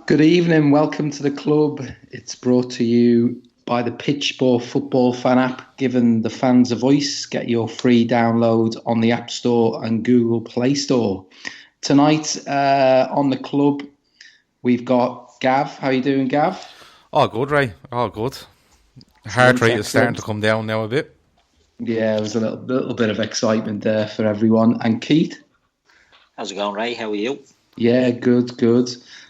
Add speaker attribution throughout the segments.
Speaker 1: Good evening, welcome to the club. It's brought to you by the Pitchball Football Fan app, giving the fans a voice. Get your free download on the App Store and Google Play Store. Tonight on the club, we've got Gav. How you doing, Gav?
Speaker 2: All good, Ray. All good. Heart rate is starting to come down now a bit.
Speaker 1: Yeah, there was a little bit of excitement there for everyone. And Keith?
Speaker 3: How's it going, Ray? How are you?
Speaker 1: Yeah, good.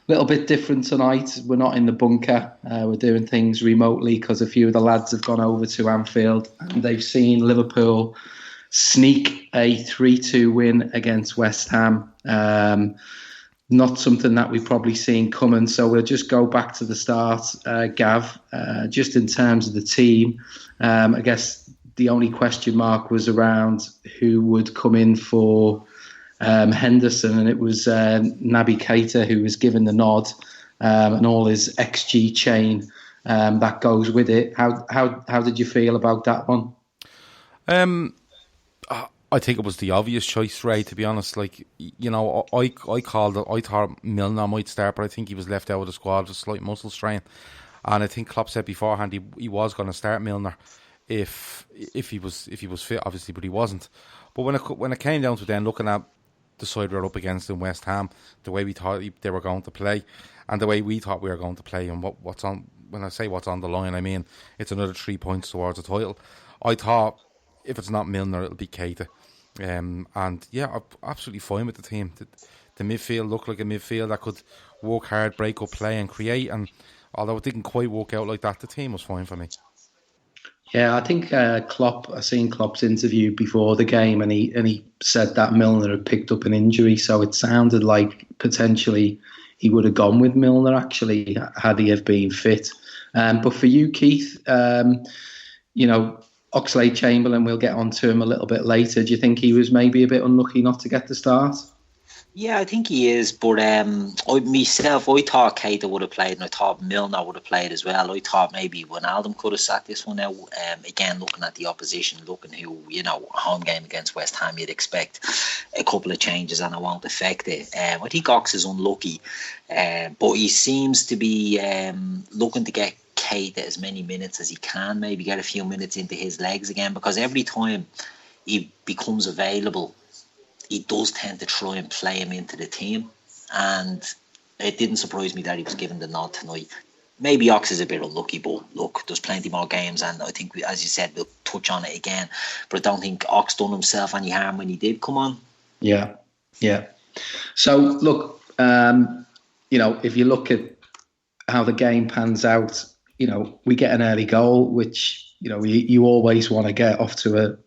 Speaker 1: Little bit different tonight. We're not in the bunker. We're doing things remotely because a few of the lads have gone over to Anfield and they've seen Liverpool sneak a 3-2 win against West Ham. Not something that we've probably seen coming. So we'll just go back to the start, Gav. Just in terms of the team, I guess the only question mark was around who would come in for Henderson, and it was Naby Keita who was given the nod, and all his XG chain that goes with it. How did you feel about that one?
Speaker 2: I think it was the obvious choice, Ray, to be honest. Like, you know, I called it. I thought Milner might start, but I think he was left out of the squad with a slight muscle strain. And I think Klopp said beforehand he was going to start Milner if he was fit, obviously, but he wasn't. But when it came down to then looking at the side we're up against in West Ham, the way we thought they were going to play, and the way we thought we were going to play, and what's on. When I say what's on the line, I mean it's another 3 points towards the title. I thought if it's not Milner, it'll be Keita. And yeah, I'm absolutely fine with the team. The midfield looked like a midfield that could work hard, break up play, and create. And although it didn't quite work out like that, the team was fine for me.
Speaker 1: Yeah, I think Klopp. I seen Klopp's interview before the game, and he said that Milner had picked up an injury, so it sounded like potentially he would have gone with Milner actually had he have been fit. But for you, Keith, you know, Oxlade-Chamberlain, we'll get onto him a little bit later. Do you think he was maybe a bit unlucky not to get the start?
Speaker 3: Yeah, I think he is, but I thought Keita would have played, and I thought Milner would have played as well. I thought maybe Wijnaldum could have sat this one out. Again, looking at the opposition, looking who, you know, a home game against West Ham, you'd expect a couple of changes and it won't affect it. I think Ox is unlucky, but he seems to be looking to get Keita as many minutes as he can, maybe get a few minutes into his legs again, because every time he becomes available, he does tend to try and play him into the team, and it didn't surprise me that he was given the nod tonight. Maybe Ox is a bit unlucky, but look, there's plenty more games, and I think, as you said, we'll touch on it again, but I don't think Ox done himself any harm when he did come on.
Speaker 1: Yeah. So, look, you know, if you look at how the game pans out, you know, we get an early goal, which, you know, you always want to get off to a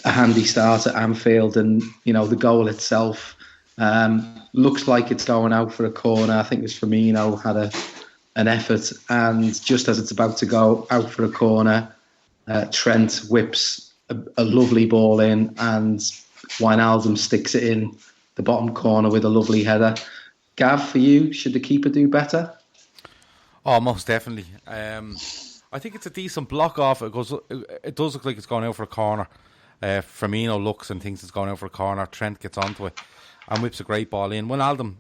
Speaker 1: handy start at Anfield, and you know the goal itself looks like it's going out for a corner. I think it was Firmino had an effort, and just as it's about to go out for a corner, Trent whips a lovely ball in, and Wijnaldum sticks it in the bottom corner with a lovely header. Gav, for you, should the keeper do better?
Speaker 2: Oh, most definitely. I think it's a decent block off. It does look like it's going out for a corner. Firmino looks and thinks it's going out for a corner. Trent gets onto it and whips a great ball in. Wijnaldum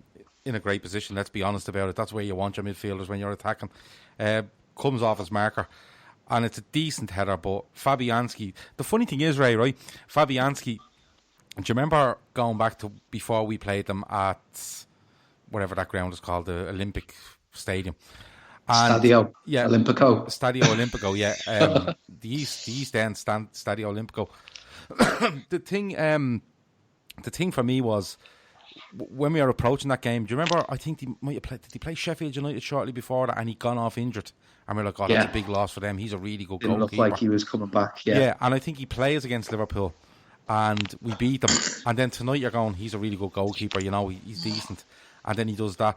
Speaker 2: in a great position, let's be honest about it. That's where you want your midfielders when you're attacking. Comes off his marker, and it's a decent header. But Fabianski, the funny thing is, Ray, right? Fabianski, do you remember going back to before we played them at whatever that ground is called, the Olympic Stadium? And,
Speaker 1: Stadio Olimpico.
Speaker 2: Stadio Olimpico, yeah. The East End Stadio Olimpico. The thing for me was when we were approaching that game. Do you remember? I think did he play Sheffield United shortly before that, and he'd gone off injured, and we're like, oh, that's a big loss for them. He's a really good goalkeeper.
Speaker 1: Didn't look like he was coming back. Yeah,
Speaker 2: and I think he plays against Liverpool, and we beat them. And then tonight you're going, he's a really good goalkeeper. You know, he's decent, and then he does that.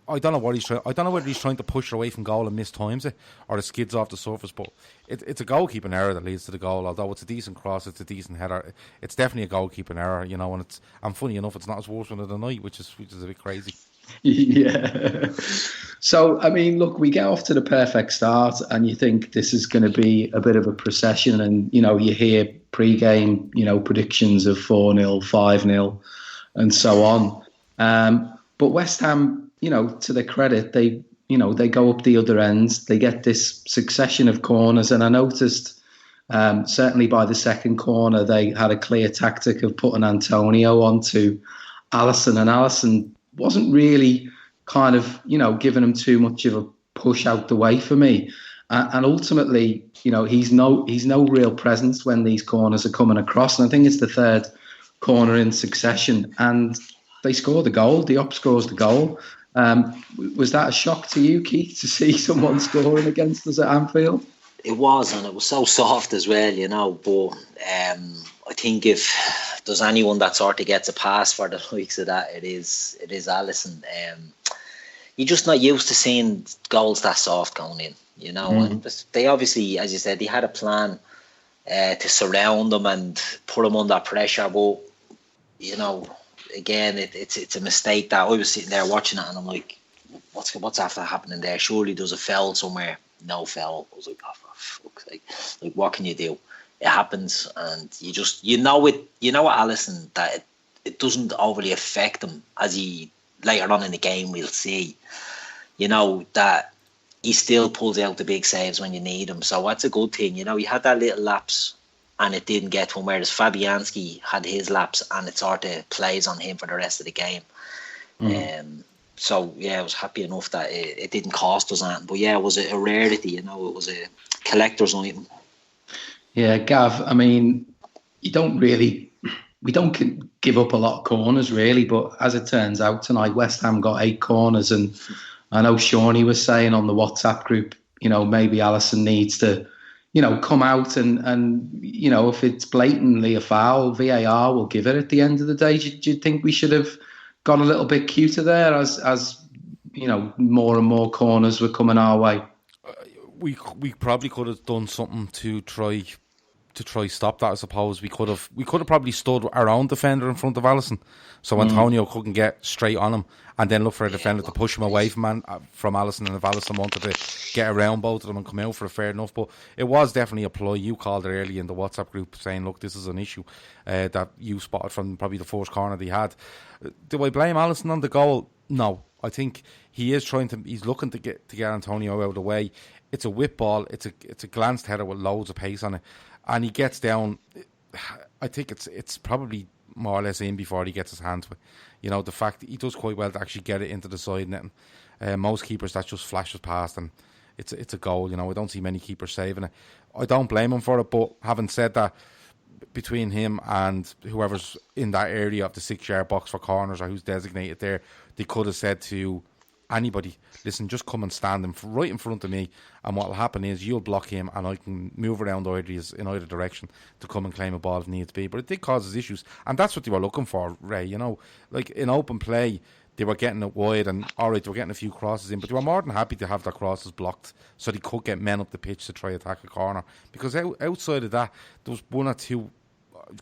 Speaker 2: I don't know what he's trying. I don't know whether he's trying to push her away from goal and mistimes it, or it skids off the surface. But it's a goalkeeping error that leads to the goal. Although it's a decent cross, it's a decent header. It's definitely a goalkeeping error, you know. And funny enough, it's not his worst one of the night, which is a bit crazy.
Speaker 1: Yeah. So I mean, look, we get off to the perfect start, and you think this is going to be a bit of a procession, and you know, you hear pre-game, you know, predictions of 4-0, 5-0, and so on. But West Ham, to their credit, they go up the other end. They get this succession of corners, and I noticed certainly by the second corner they had a clear tactic of putting Antonio onto Alisson, and Alisson wasn't really kind of giving him too much of a push out the way for me. And ultimately, he's no real presence when these corners are coming across. And I think it's the third corner in succession, and they score the goal. Diop scores the goal. Was that a shock to you, Keith, to see someone scoring against us at Anfield?
Speaker 3: It was, and it was so soft as well, But I think if there's anyone that sort of gets a pass for the likes of that, it is Alisson. You're just not used to seeing goals that soft going in, And they obviously, as you said, they had a plan to surround them and put them under pressure. But again, it's a mistake that I was sitting there watching it, and I'm like, what's after happening there? Surely there's a foul somewhere. No foul. I was like, oh, for fuck's sake. Like, what can you do? It happens, and you know it. You know what, Alisson, that it doesn't overly affect him, as he later on in the game we'll see. That he still pulls out the big saves when you need him. So that's a good thing. He had that little lapse and it didn't get to him, whereas Fabianski had his lapse and it sort of plays on him for the rest of the game. So, I was happy enough that it didn't cost us anything. But, it was a rarity, it was a collector's item. Yeah,
Speaker 1: Gav, I mean, we don't give up a lot of corners, really, but as it turns out tonight, West Ham got 8 corners, and I know Shawnee was saying on the WhatsApp group, maybe Alisson needs to, come out and if it's blatantly a foul, VAR will give it at the end of the day. Do you think we should have got a little bit cuter there as more and more corners were coming our way?
Speaker 2: We probably could have done something to try stop that. I suppose we could have probably stood our own defender in front of Alisson, so Antonio couldn't get straight on him, and then look for a defender to push him away from Alisson. And if Alisson wanted to get around both of them and come out for it, fair enough. But it was definitely a ploy. You called it early in the WhatsApp group saying, look, this is an issue that you spotted from probably the first corner they had. Do I blame Alisson on the goal? No. I think he's looking to get Antonio out of the way. It's a whip ball. It's a glanced header with loads of pace on it. And he gets down. I think it's probably more or less in before he gets his hands with. The fact that he does quite well to actually get it into the side net. Most keepers, that just flashes past and it's a goal. I don't see many keepers saving it. I don't blame him for it, but having said that, between him and whoever's in that area of the 6-yard box for corners or who's designated there, they could have said to anybody, listen, just come and stand right in front of me, and what will happen is you'll block him and I can move around in either direction to come and claim a ball if needs be. But it did cause us issues, and that's what they were looking for, Ray. Like in open play, they were getting it wide, and alright, they were getting a few crosses in, but they were more than happy to have their crosses blocked so they could get men up the pitch to try attack a corner. Because outside of that, there was one or two.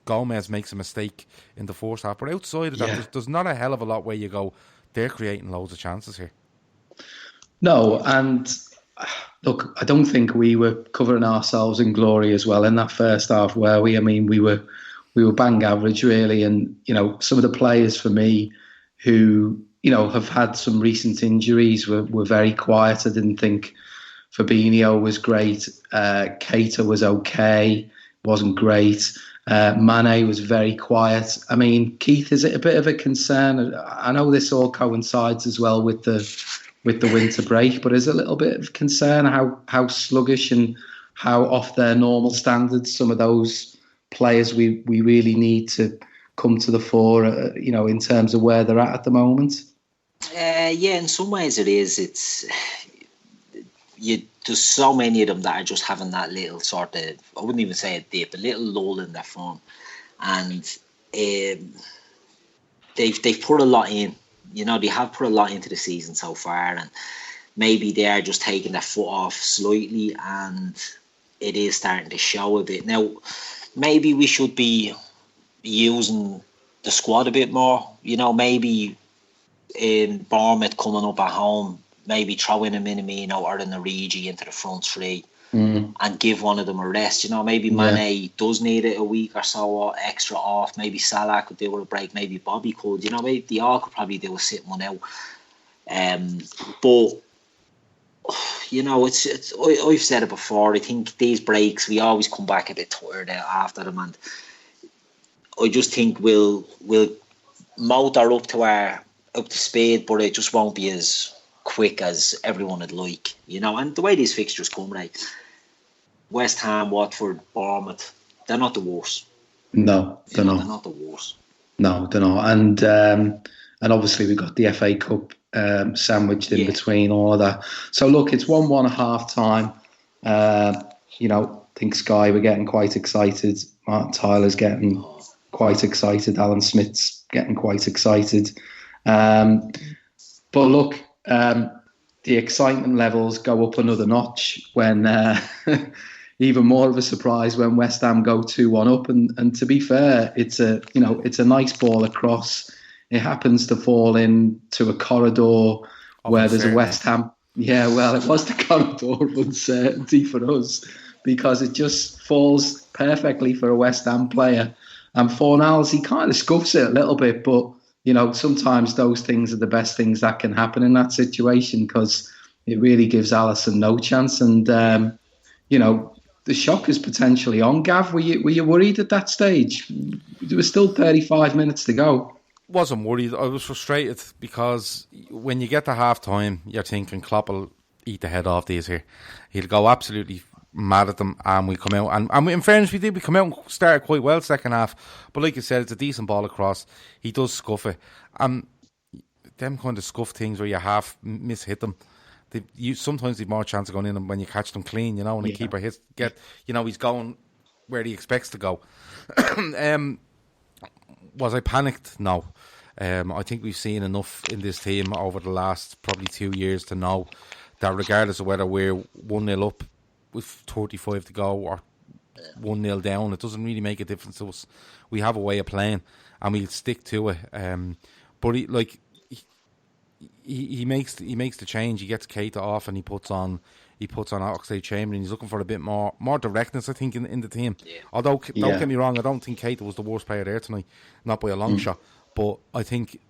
Speaker 2: Gomez makes a mistake in the first half, but outside of that, there's not a hell of a lot where you go, they're creating loads of chances here.
Speaker 1: No, and look, I don't think we were covering ourselves in glory as well in that first half, were we? I mean, we were bang average, really, and some of the players for me who have had some recent injuries were very quiet. I didn't think Fabinho was great. Keita was okay, wasn't great. Mane was very quiet. I mean, Keith, is it a bit of a concern? I know this all coincides as well with the winter break, but is it a little bit of concern how sluggish and how off their normal standards some of those players we really need to come to the fore, in terms of where they're at the moment?
Speaker 3: In some ways it is. There's so many of them that are just having that little sort of, I wouldn't even say a dip, a little lull in their form, and they've put a lot in. They have put a lot into the season so far, and maybe they are just taking their foot off slightly, and it is starting to show a bit. Now, maybe we should be using the squad a bit more. Maybe in Bournemouth coming up at home, maybe throw in a Minamino or an Origi into the front three and give one of them a rest. Maybe Mane does need it a week or so extra off. Maybe Salah could do with a break. Maybe Bobby could. Maybe they all could probably do a sit one out. But I've said it before. I think these breaks we always come back a bit tired after them, and I just think we'll motor up to speed, but it just won't be as quick as everyone would like, And the way these fixtures come, right? West Ham, Watford, Bournemouth, they're not the worst.
Speaker 1: No, they're not.
Speaker 3: They're not the worst.
Speaker 1: No, they're not. And obviously we got the FA Cup sandwiched in between all of that. So look, it's 1-1 at half time. I think Sky were getting quite excited. Martin Tyler's getting quite excited. Alan Smith's getting quite excited. But look, the excitement levels go up another notch when even more of a surprise when West Ham go 2-1 up. And to be fair, it's a nice ball across. It happens to fall into a corridor where there's a West Ham. Yeah, well, it was the corridor of uncertainty for us because it just falls perfectly for a West Ham player. And Fornals, he kind of scuffs it a little bit, but sometimes those things are the best things that can happen in that situation because it really gives Alisson no chance. And the shock is potentially on. Gav, were you worried at that stage? There was still 35 minutes to go.
Speaker 2: Wasn't worried. I was frustrated because when you get to half time, you're thinking Klopp will eat the head off these here. He'll go absolutely mad at them, and we come out. And in fairness, we did. We come out and started quite well second half. But like you said, it's a decent ball across. He does scuff it. Them kind of scuff things where you half miss-hit them. Sometimes they've more chance of going in them when you catch them clean, when the keeper he's going where he expects to go. Was I panicked? No. I think we've seen enough in this team over the last probably 2 years to know that regardless of whether we're 1-0 up with 35 to go or 1-0 down, it doesn't really make a difference to us. We have a way of playing and we'll stick to it. But he makes the change. He gets Keita off and he puts on Oxlade-Chamberlain. He's looking for a bit more directness, I think, in the team. Yeah. Although, don't get me wrong, I don't think Keita was the worst player there tonight, not by a long shot. But I think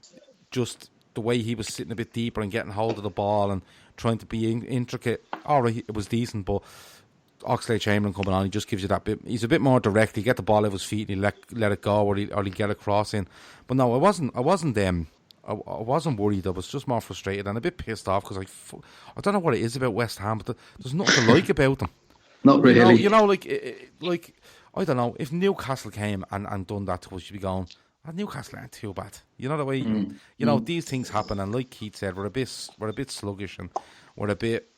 Speaker 2: just the way he was sitting a bit deeper and getting hold of the ball and trying to be intricate, all right, it was decent. But Oxlade-Chamberlain coming on, he just gives you that bit. He's a bit more direct. He get the ball at his feet and he let it go, or he get a cross in. But no, I wasn't worried. I was just more frustrated and a bit pissed off because I don't know what it is about West Ham, but there's nothing to like about them.
Speaker 1: Not really.
Speaker 2: Like I don't know, if Newcastle came and done that to us, you'd be going, Newcastle aren't too bad. You know the way these things happen, and like Keith said, we're a bit sluggish and we're a bit.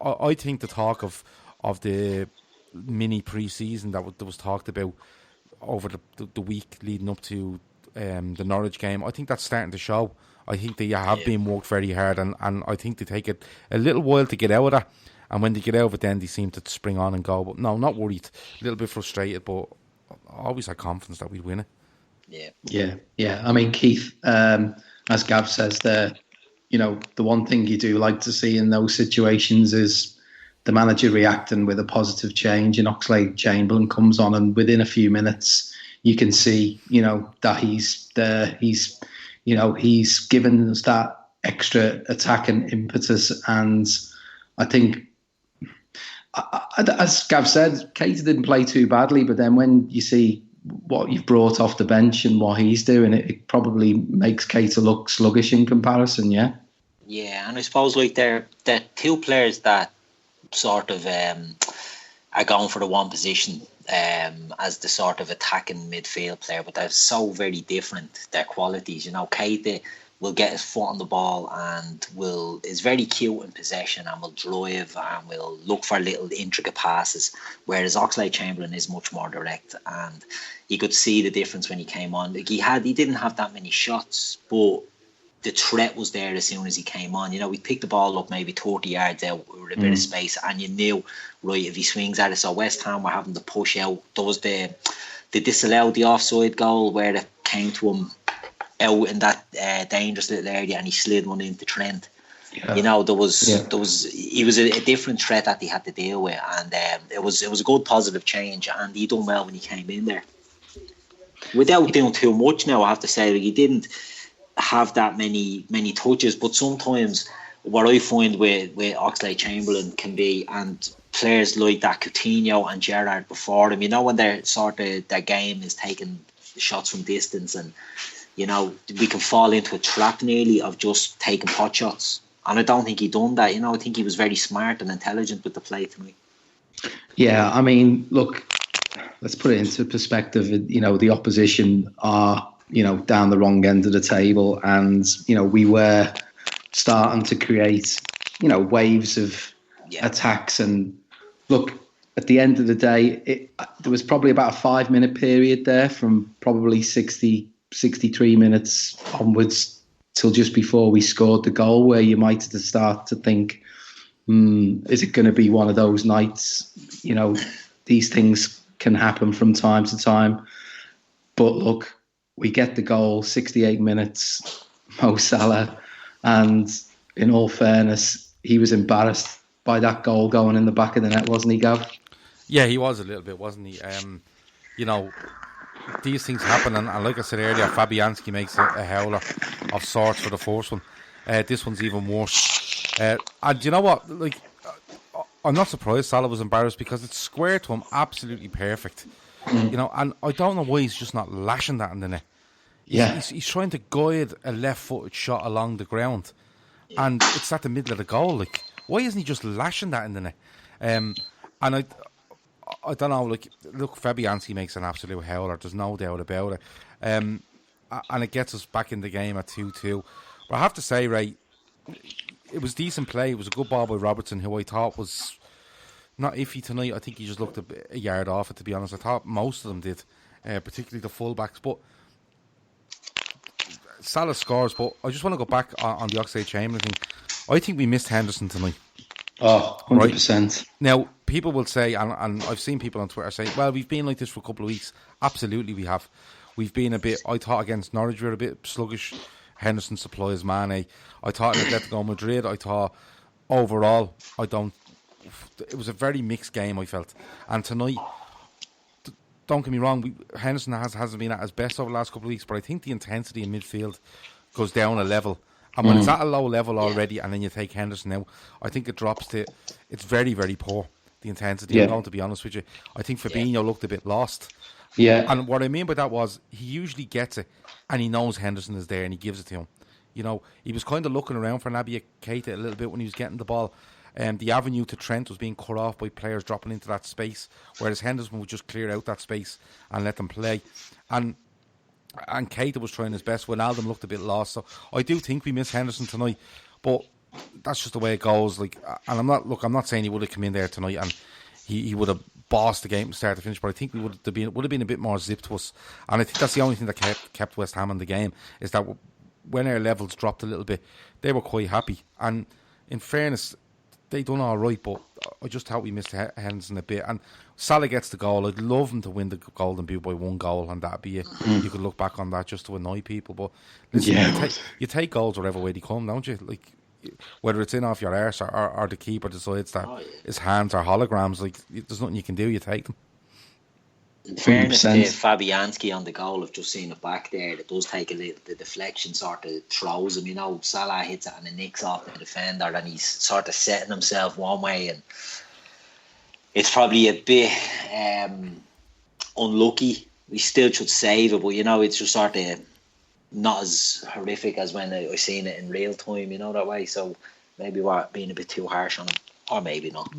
Speaker 2: I think the talk of the mini pre-season that was talked about over the week leading up to the Norwich game, I think that's starting to show. I think they have been worked very hard, and I think they take it a little while to get out of that. And when they get out of it, then they seem to spring on and go. But no, not worried. A little bit frustrated, but I always had confidence that we'd win it.
Speaker 1: Yeah. I mean, Keith, as Gav says there, the one thing you do like to see in those situations is the manager reacting with a positive change. And Oxlade-Chamberlain comes on, and within a few minutes, you can see, that he's there. He's given us that extra attacking impetus. And I think, as Gav said, Keita didn't play too badly. But then when you see what you've brought off the bench and what he's doing, it probably makes Keita look sluggish in comparison, yeah?
Speaker 3: Yeah, and I suppose they're two players that sort of are going for the one position as the sort of attacking midfield player, but they're so very different, their qualities. Keita will get his foot on the ball and is very cute in possession and will drive and will look for little intricate passes, whereas Oxlade-Chamberlain is much more direct, and you could see the difference when he came on. Like he didn't have that many shots, but the threat was there as soon as he came on. We picked the ball up maybe 30 yards out with a bit of space, and you knew, right, if he swings at it. So West Ham were having to push out. There was they disallowed the offside goal where it came to him out in that dangerous little area, and he slid one into Trent. Yeah. He was a different threat that he had to deal with, and it was a good positive change, and he done well when he came in there. Without doing too much now, I have to say, he didn't. have that many touches. But sometimes what I find with Oxlade-Chamberlain can be, and players like that, Coutinho and Gerrard before them, when they're sort of, their game is taking shots from distance, and we can fall into a trap nearly of just taking pot shots. And I don't think he done that. I think he was very smart and intelligent with the play tonight.
Speaker 1: Yeah, I mean, look, let's put it into perspective. The opposition are, down the wrong end of the table, and we were starting to create, waves of attacks. And look, at the end of the day, there was probably about a 5-minute period there from probably 63 minutes onwards till just before we scored the goal, where you might start to think, is it going to be one of those nights? These things can happen from time to time. But look, we get the goal, 68 minutes, Mo Salah, and in all fairness, he was embarrassed by that goal going in the back of the net, wasn't he, Gav?
Speaker 2: Yeah, he was a little bit, wasn't he? These things happen, and like I said earlier, Fabianski makes a howler of sorts for the first one. This one's even worse. And you know what? Like, I'm not surprised Salah was embarrassed, because it's square to him, absolutely perfect. And I don't know why he's just not lashing that in the net. He's trying to guide a left-footed shot along the ground, and it's at the middle of the goal. Like, why isn't he just lashing that in the net? And I don't know. Like, look, Fabianski makes an absolute howler. There's no doubt about it. And it gets us back in the game at 2-2. But I have to say, right, it was decent play. It was a good ball by Robertson, who I thought was not iffy tonight. I think he just looked a yard off it, to be honest. I thought most of them did, particularly the fullbacks. But Salah scores. But I just want to go back on the Oxlade-Chamberlain thing. I think we missed Henderson tonight.
Speaker 1: Oh, 100%.
Speaker 2: Right? Now, people will say, and I've seen people on Twitter say, well, we've been like this for a couple of weeks. Absolutely we have. We've been I thought against Norwich we were a bit sluggish. Henderson supplies Mane. I thought in Atletico Madrid, I thought overall, it was a very mixed game, I felt. And tonight, don't get me wrong, Henderson hasn't been at his best over the last couple of weeks, but I think the intensity in midfield goes down a level. And when it's at a low level already, and then you take Henderson out, I think it drops to, it's very, very poor, the intensity. I'm going to be honest with you. I think Fabinho looked a bit lost.
Speaker 1: Yeah.
Speaker 2: And what I mean by that was, he usually gets it, and he knows Henderson is there, and he gives it to him. He was kind of looking around for Naby Keita a little bit when he was getting the ball. The avenue to Trent was being cut off by players dropping into that space, whereas Henderson would just clear out that space and let them play. And Keita was trying his best. Wijnaldum looked a bit lost. So I do think we miss Henderson tonight, but that's just the way it goes. Like, and I'm not saying he would have come in there tonight and he would have bossed the game from start to finish, but I think we would have been a bit more zipped to us. And I think that's the only thing that kept West Ham in the game, is that when our levels dropped a little bit, they were quite happy. And in fairness, they done all right, but I just thought we missed Henderson a bit. And Salah gets the goal. I'd love him to win the Golden Boot by 1 goal, and that'd be it. You could look back on that just to annoy people. But listen, you take goals wherever way they come, don't you? Like, whether it's in off your arse or the keeper decides that his hands are holograms, like, there's nothing you can do. You take them.
Speaker 3: In fairness to Fabianski on the goal, I've just seen it back there. It does take the deflection sort of throws him. Salah hits it and it nicks off the defender, and he's sort of setting himself one way, and it's probably a bit unlucky. We still should save it, but it's just sort of not as horrific as when I seen it in real time. That way. So maybe we're being a bit too harsh on him, or maybe not.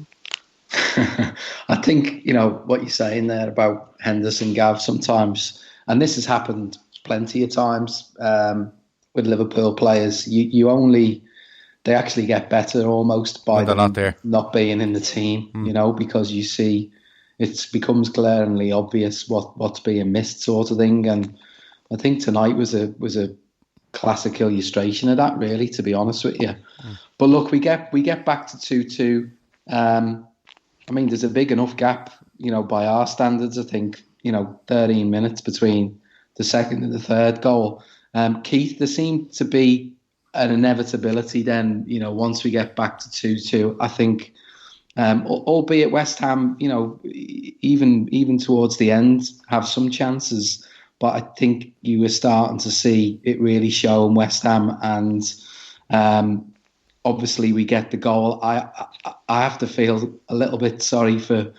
Speaker 1: I think, what you're saying there about Henderson, Gav, sometimes, and this has happened plenty of times with Liverpool players, they actually get better almost by them not being in the team, because you see it becomes glaringly obvious what's being missed, sort of thing. And I think tonight was a classic illustration of that, really, to be honest with you. But look, we get back to 2-2. I mean, there's a big enough gap, by our standards. I think, 13 minutes between the second and the third goal. Keith, there seemed to be an inevitability then, once we get back to 2-2. I think, albeit West Ham, even towards the end, have some chances. but I think you were starting to see it really show in West Ham, and obviously we get the goal. I have to feel a little bit sorry for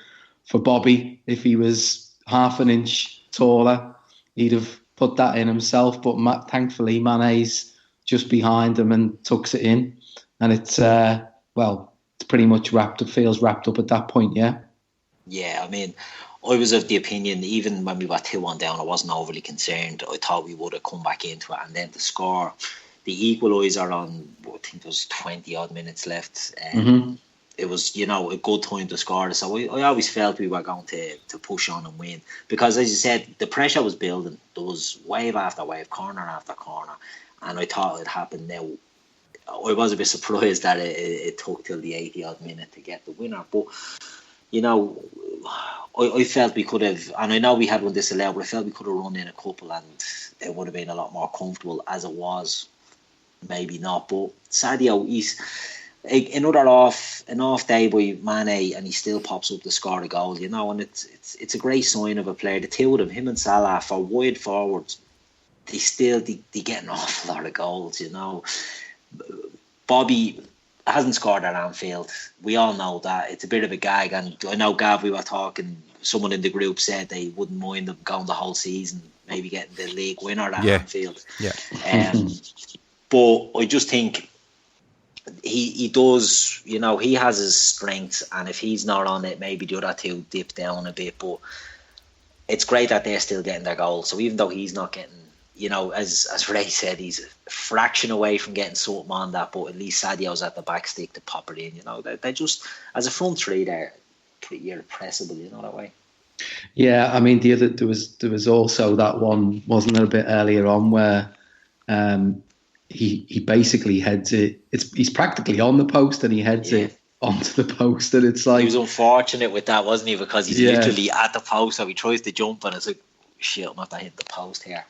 Speaker 1: Bobby. If he was half an inch taller, he'd have put that in himself, but thankfully Mane's just behind him and tucks it in, and it's it's pretty much feels wrapped up at that point.
Speaker 3: Yeah, I mean, I was of the opinion, even when we were 2-1 down, I wasn't overly concerned. I thought we would have come back into it, and then to score the equaliser on, I think there was 20 odd minutes left. It was, a good time to score. So I always felt we were going to push on and win, because, as you said, the pressure was building. There was wave after wave, corner after corner, and I thought it happened now. I was a bit surprised that it took till the 80 odd minute to get the winner, but I felt we could have, and I know we had one disallowed, but I felt we could have run in a couple and it would have been a lot more comfortable. As it was, maybe not. But Sadio, he's another an off day by Mane, and he still pops up to score a goal, and it's a great sign of a player. The two of them, him and Salah, for wide forwards, they get an awful lot of goals, Bobby hasn't scored at Anfield. We all know that. It's a bit of a gag, and I know, Gav, we were talking, someone in the group said they wouldn't mind them going the whole season, maybe getting the league winner at Anfield.
Speaker 2: Yeah.
Speaker 3: But I just think he does, he has his strengths, and if he's not on it, maybe the other two dip down a bit, but it's great that they're still getting their goals. So even though he's not getting, as Ray said, he's a fraction away from getting something on that, but at least Sadio's at the back stick to pop it in. They just, as a front three, they're pretty irrepressible, that way.
Speaker 1: Yeah, I mean, there was also that one, wasn't there, a bit earlier on, where he basically heads it. He's practically on the post, and he heads it onto the post, and it's like,
Speaker 3: he was unfortunate with that, wasn't he? Because he's literally at the post, so he tries to jump, and it's like, shit, I'm not going to hit the post here.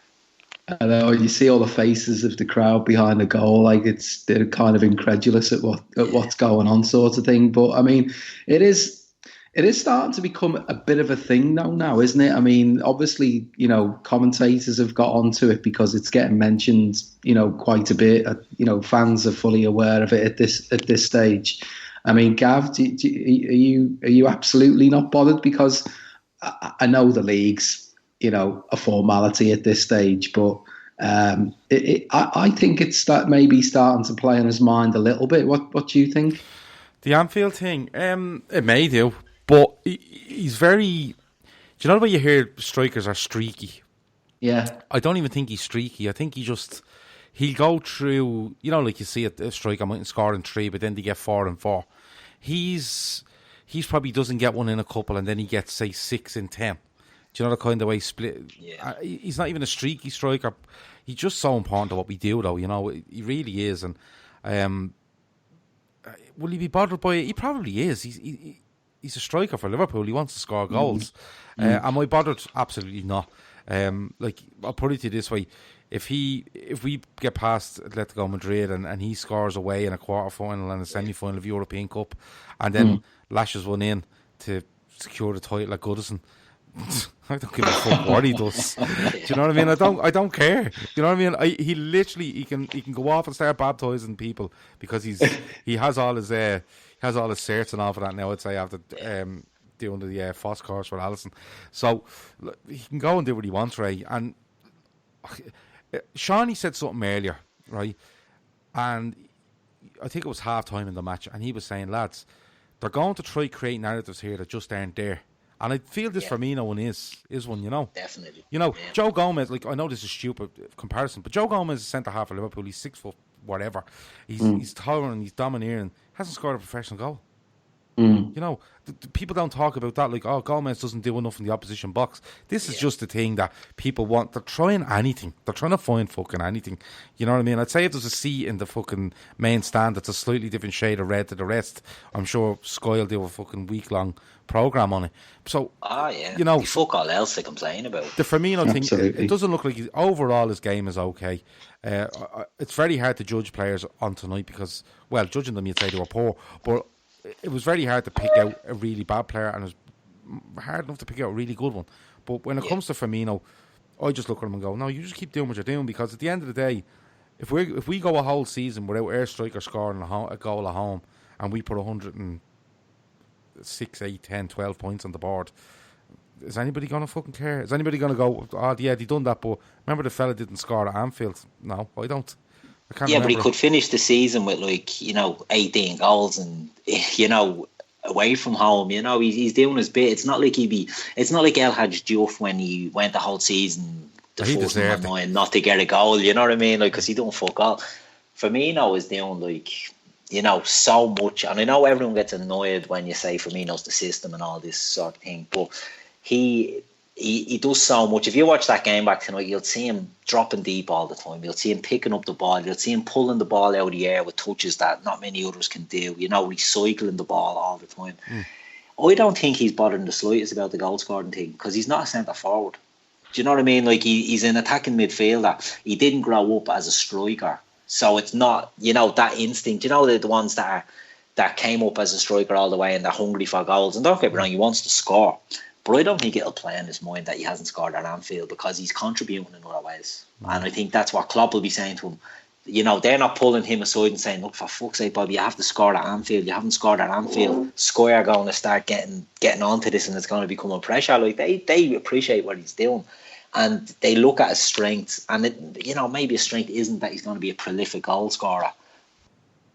Speaker 1: I know, you see all the faces of the crowd behind the goal, like they're kind of incredulous at what's going on, sort of thing. But I mean, it is starting to become a bit of a thing now, isn't it? I mean, obviously, commentators have got onto it because it's getting mentioned, quite a bit. Fans are fully aware of it at this stage. I mean, Gav, are you absolutely not bothered? Because I know the league's, a formality at this stage, but I think it's maybe starting to play on his mind a little bit. What do you think?
Speaker 2: The Anfield thing, it may do, but he's very. Do you know the way you hear strikers are streaky?
Speaker 1: Yeah,
Speaker 2: I don't even think he's streaky. I think he'll go through. Like you see a striker mightn't score in 3, but then they get 4 and 4. He's probably doesn't get one in a couple, and then he gets, say, 6 in 10. Do you know the kind of way split?
Speaker 3: Yeah.
Speaker 2: He's not even a streaky striker. He's just so important to what we do, though. He really is. And will he be bothered by it? He probably is. He's a striker for Liverpool. He wants to score goals. Am I bothered? Absolutely not. I'll put it to you this way: if we get past Atletico Madrid and he scores away in a quarter final and a semi final of European Cup, and then lashes one in to secure the title at Goodison, I don't give a fuck what he does. Do you know what I mean? I don't care. Do you know what I mean? He literally he can go off and start baptising people because he has all his certs and all for that now. I'd say after doing the FOSS course for Alisson, so he can go and do what he wants, Ray. And Shawnee said something earlier, right? And I think it was half time in the match, and he was saying, lads, they're going to try create narratives here that just aren't there. And I feel this Firmino one is one,
Speaker 3: Definitely.
Speaker 2: Joe Gomez, I know this is a stupid comparison, but Joe Gomez is centre half of Liverpool. He's 6 foot whatever. He's taller and he's domineering. Hasn't scored a professional goal. The people don't talk about that, like, Gomez doesn't do enough in the opposition box. This is just the thing that people want. They're trying anything. They're trying to find fucking anything. You know what I mean? I'd say if there's a seat in the fucking main stand that's a slightly different shade of red to the rest, I'm sure Sky will do a fucking week-long programme on it. So,
Speaker 3: fuck all else to complain about.
Speaker 2: The Firmino thing, it doesn't look like overall his game is okay. It's very hard to judge players on tonight because, well, judging them, you'd say they were poor, but it was very hard to pick out a really bad player, and it was hard enough to pick out a really good one. But when it comes to Firmino, I just look at him and go, no, you just keep doing what you're doing, because at the end of the day, if we go a whole season without our striker scoring a goal at home, and we put 106, 8, 10, 12 points on the board, is anybody going to fucking care? Is anybody going to go, oh yeah, they done that, but remember the fella didn't score at Anfield? No, I don't. I can't remember.
Speaker 3: But he could finish the season with 18 goals and away from home. He's doing his bit. It's not like El Hadj Diouf when he went the whole season the force man not to get a goal. You know what I mean? Because he don't fuck all. Firmino is doing so much, and I know everyone gets annoyed when you say Firmino's the system and all this sort of thing, but he does so much. If you watch that game back tonight, you'll see him dropping deep all the time. You'll see him picking up the ball. You'll see him pulling the ball out of the air with touches that not many others can do. Recycling the ball all the time. I don't think he's bothering the slightest about the goal scoring thing, because he's not a centre forward. Do you know what I mean? He's an attacking midfielder. He didn't grow up as a striker, so it's not that instinct. The ones that came up as a striker all the way and they're hungry for goals. And don't get me wrong, he wants to score. But I don't think it'll play in his mind that he hasn't scored at Anfield, because he's contributing in other ways. And I think that's what Klopp will be saying to him. They're not pulling him aside and saying, look, for fuck's sake, Bob, you have to score at Anfield. You haven't scored at Anfield. Sky are going to start getting onto this, and it's going to become a pressure. They appreciate what he's doing. And they look at his strengths. And, maybe his strength isn't that he's going to be a prolific goal scorer,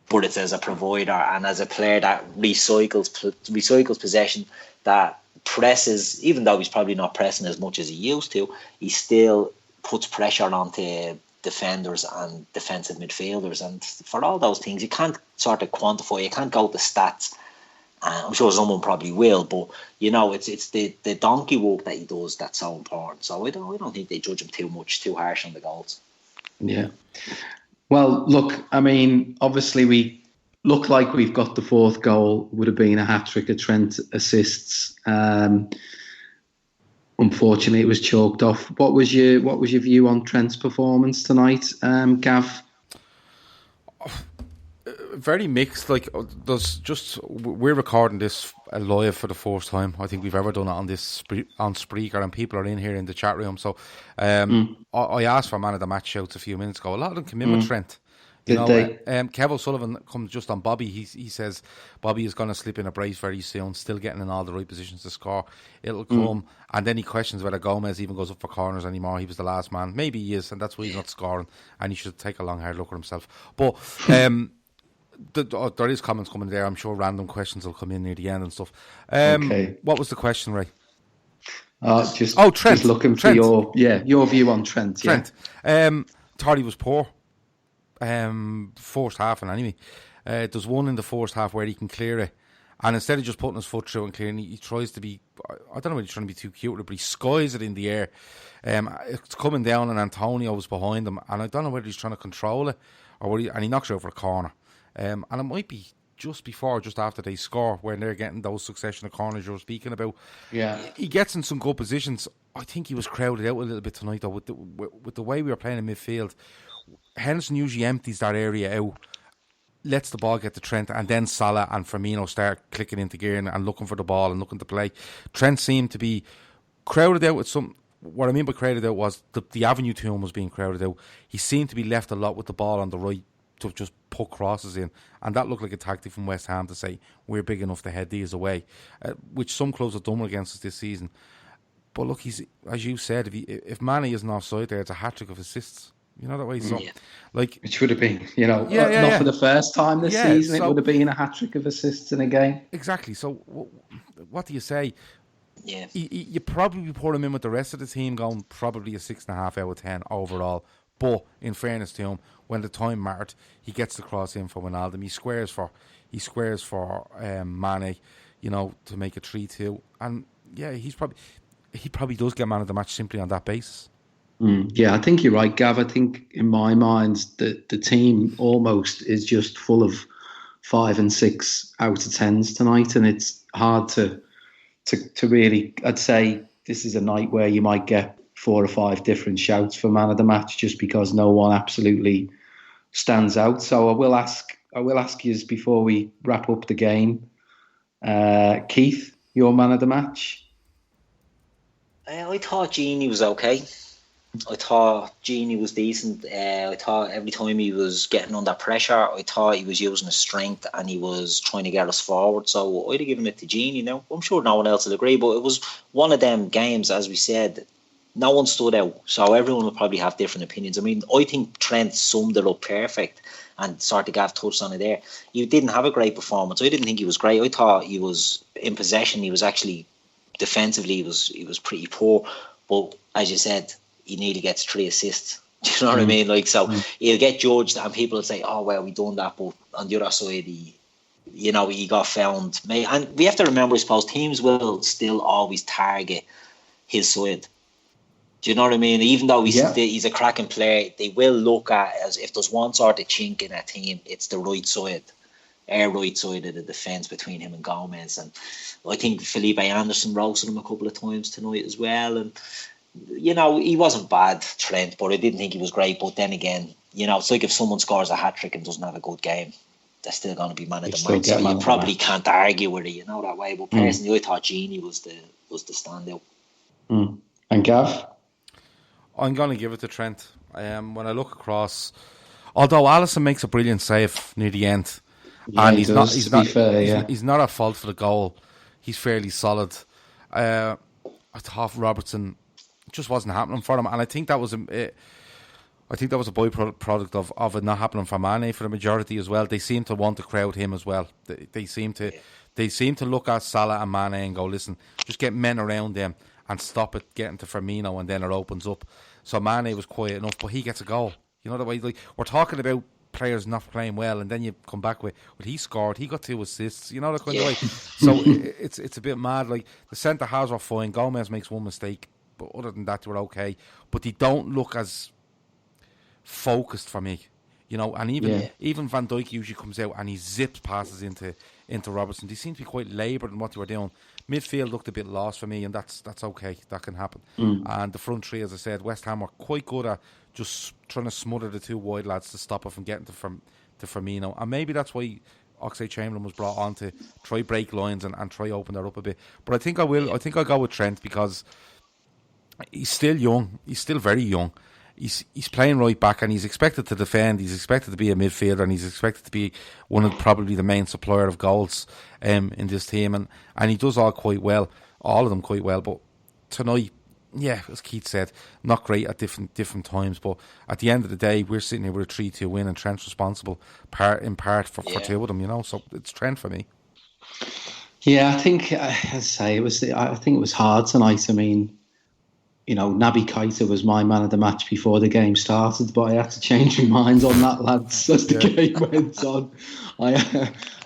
Speaker 3: but it's as a provider and as a player that recycles possession, that presses, even though he's probably not pressing as much as he used to, he still puts pressure onto defenders and defensive midfielders. And for all those things, you can't sort of quantify, you can't go to stats. I'm sure someone probably will, but it's the donkey walk that he does that's so important. So I don't think they judge him too harsh on the goals.
Speaker 1: Yeah. Well, look, I mean, obviously we look like we've got the fourth goal. Would have been a hat-trick of Trent assists. Unfortunately, it was chalked off. What was your view on Trent's performance tonight, Gav?
Speaker 2: Very mixed. We're recording this live for the first time I think we've ever done it on Spreaker, and people are in here in the chat room. So I asked for man of the match shouts a few minutes ago. A lot of them came in with Trent. Kev O'Sullivan comes just on Bobby. He says Bobby is going to slip in a brace very soon, still getting in all the right positions to score. It'll come. And then he questions whether Gomez even goes up for corners anymore. He was the last man. Maybe he is, and that's why he's not scoring, and he should take a long hard look at himself. But there is comments coming there. I'm sure random questions will come in near the end and stuff. Okay. What was the question, Ray?
Speaker 1: Trent. Just looking for your view on Trent.
Speaker 2: Trent. Thought he was poor. First half, and anyway, there's one in the first half where he can clear it, and instead of just putting his foot through and clearing, he tries to be, I don't know whether he's trying to be too cute, but he skies it in the air. It's coming down, and Antonio was behind him, and I don't know whether he's trying to control it or and he knocks it over a corner. And it might be just after they score, when they're getting those succession of corners you were speaking about.
Speaker 1: Yeah,
Speaker 2: he gets in some good positions. I think he was crowded out a little bit tonight, though, with the way we were playing in midfield. Henderson usually empties that area out, lets the ball get to Trent, and then Salah and Firmino start clicking into gear and looking for the ball and looking to play. Trent seemed to be crowded out with some. What I mean by crowded out was the avenue to him was being crowded out. He seemed to be left a lot with the ball on the right to just put crosses in, and that looked like a tactic from West Ham to say we're big enough to head these away, which some clubs have done against us this season. But look, he's, as you said, if Mane isn't offside there, it's a hat-trick of assists. You know that way, so
Speaker 1: which would have been, not for the first time this season. It would have been a hat trick of assists in a game.
Speaker 2: Exactly. So, what do you say?
Speaker 3: Yeah,
Speaker 2: you probably put him in with the rest of the team, going probably a 6.5 out of 10 overall. But in fairness to him, when the time mattered, he gets the cross in for Wijnaldum. He squares for Mane, to make it 3-2. And he probably does get man of the match simply on that basis.
Speaker 1: Yeah, I think you're right, Gav. I think in my mind the team almost is just full of 5 and 6 out of 10s tonight, and it's hard to really. I'd say this is a night where you might get 4 or 5 different shouts for man of the match, just because no one absolutely stands out. So I will ask you before we wrap up the game, Keith, your man of the match.
Speaker 3: I thought Gini was okay. I thought Genie was decent. I thought every time he was getting under pressure, I thought he was using his strength and he was trying to get us forward. So I'd have given it to Genie. Now, I'm sure no one else would agree, but it was one of them games, as we said, no one stood out. So everyone will probably have different opinions. I mean, I think Trent summed it up perfect and sort of Gav touched on it there. He didn't have a great performance. I didn't think he was great. I thought he was in possession. He was actually defensively, he was pretty poor. But as you said, he nearly gets 3 assists. Do you know what I mean? Like, so he'll get judged, and people will say, "Oh well, we done that," but on the other side, he got found. And we have to remember, I suppose, teams will still always target his side. Do you know what I mean? Even though he's a cracking player, they will look at as if there's one sort of chink in a team, it's the right side, our right side of the defence between him and Gomez. And I think Felipe Anderson roasted him a couple of times tonight as well. And he wasn't bad, Trent, but I didn't think he was great. But then again, it's like if someone scores a hat trick and doesn't have a good game, they're still going to be man of the match. So you probably can't argue with it, that way. But personally, I thought Genie was the standout.
Speaker 1: And Gav?
Speaker 2: I'm going to give it to Trent. When I look across, although Alisson makes a brilliant save near the end, and he's not at fault for the goal. He's fairly solid. I thought Robertson just wasn't happening for him, and I think that was a byproduct of it not happening for Mane for the majority as well. They seem to want to crowd him as well. They seem to look at Salah and Mane and go, listen, just get men around them and stop it getting to Firmino, and then it opens up. So Mane was quiet enough, but he gets a goal. You know the way, like, we're talking about players not playing well, and then you come back with, well, he scored, he got 2 assists. You know the kind of way. So it's a bit mad. Like, the centre halves are fine. Gomez makes one mistake, but other than that, they were okay. But they don't look as focused for me. And even Van Dijk usually comes out and he zips passes into Robertson. They seem to be quite laboured in what they were doing. Midfield looked a bit lost for me, and that's okay. That can happen. And the front three, as I said, West Ham were quite good at just trying to smother the 2 wide lads to stop it from getting to Firmino. And maybe that's why Oxlade-Chamberlain was brought on to try break lines and try open that up a bit. But I think I'll go with Trent because he's still young. He's still very young. He's playing right back, and he's expected to defend. He's expected to be a midfielder, and he's expected to be one of probably the main supplier of goals in this team. And he does all of them quite well. But tonight, as Keith said, not great at different times. But at the end of the day, we're sitting here with a 3-2 win, and Trent's responsible in part for 2 of them. So it's Trent for me.
Speaker 1: Yeah, I think I think it was hard tonight. I mean, Naby Keita was my man of the match before the game started, but I had to change my mind on that, lads, as the game went on.